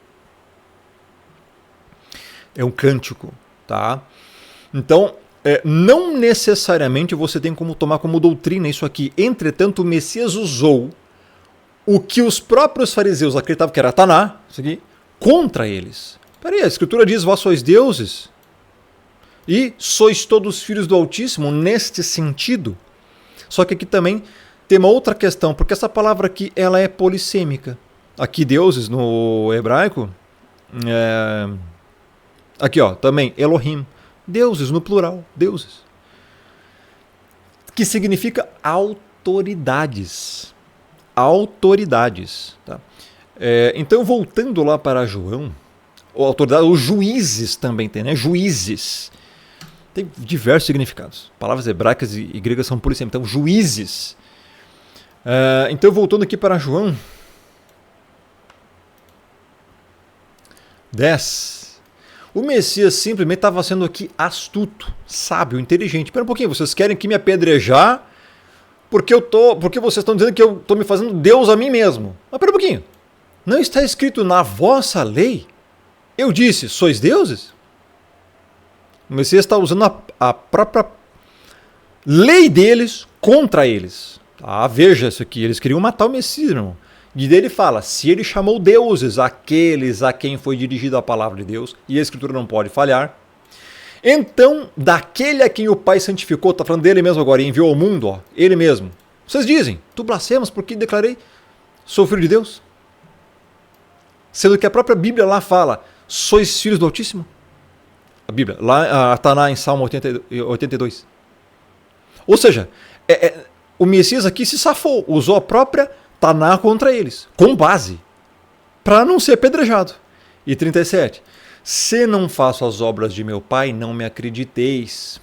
É um cântico, tá? Então, não necessariamente você tem como tomar como doutrina isso aqui. Entretanto, o Messias usou o que os próprios fariseus acreditavam que era Taná, isso aqui, contra eles. Peraí, a Escritura diz: vós sois deuses e sois todos filhos do Altíssimo, neste sentido. Só que aqui também tem uma outra questão, porque essa palavra aqui ela é polissêmica. Aqui, deuses, no hebraico, aqui ó, também Elohim. Deuses, no plural, deuses. Que significa autoridades. Autoridades. Tá? Então, voltando lá para João, autoridade, os juízes também tem, né? Juízes. Tem diversos significados. Palavras hebraicas e gregas são polissêmicas. Então, juízes. Então, voltando aqui para João 10. O Messias simplesmente estava sendo aqui astuto, sábio, inteligente. Espera um pouquinho, vocês querem que me apedrejar porque vocês estão dizendo que eu estou me fazendo Deus a mim mesmo. Mas espera um pouquinho. Não está escrito na vossa lei? Eu disse, sois deuses? O Messias está usando a própria lei deles contra eles. Ah, veja isso aqui, eles queriam matar o Messias, irmão. E dele fala, se ele chamou deuses, aqueles a quem foi dirigida a palavra de Deus, e a Escritura não pode falhar, então, daquele a quem o Pai santificou, está falando dele mesmo agora, e enviou ao mundo, ó, ele mesmo. Vocês dizem, tu blasfemas porque declarei, sou filho de Deus? Sendo que a própria Bíblia lá fala, sois filhos do Altíssimo? A Bíblia, lá está lá em Salmo 82. Ou seja, o Messias aqui se safou, usou a própria Taná contra eles, com base, para não ser apedrejado. E 37. Se não faço as obras de meu Pai, não me acrediteis.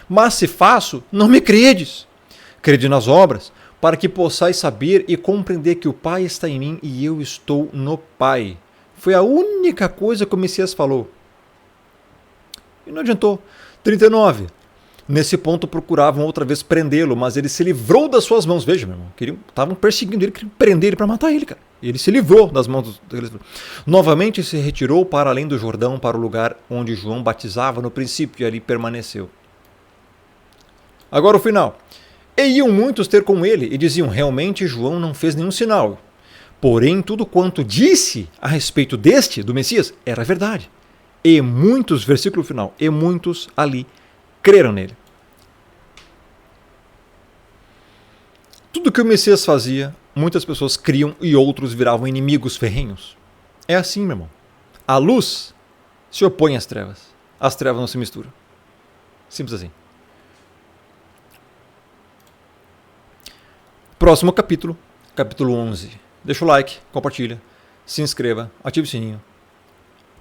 Mas se faço, não me credes. Crede nas obras, para que possais saber e compreender que o Pai está em mim e eu estou no Pai. Foi a única coisa que o Messias falou. E não adiantou. 39. Nesse ponto procuravam outra vez prendê-lo, mas ele se livrou das suas mãos. Veja, meu irmão, estavam perseguindo ele, queriam prender ele para matar ele, cara. E ele se livrou das mãos deles. Novamente se retirou para além do Jordão, para o lugar onde João batizava no princípio, e ali permaneceu. Agora o final. E iam muitos ter com ele, e diziam, realmente João não fez nenhum sinal. Porém, tudo quanto disse a respeito do Messias, era verdade. E muitos, versículo final, e muitos ali creram nele. Tudo que o Messias fazia, muitas pessoas criam e outros viravam inimigos ferrenhos. É assim, meu irmão. A luz se opõe às trevas. As trevas não se misturam. Simples assim. Próximo capítulo, capítulo 11. Deixa o like, compartilha, se inscreva, ative o sininho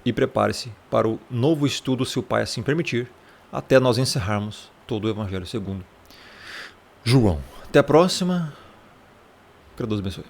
e prepare-se para o novo estudo, se o Pai assim permitir, até nós encerrarmos todo o Evangelho segundo João. Até a próxima. Que Deus abençoe.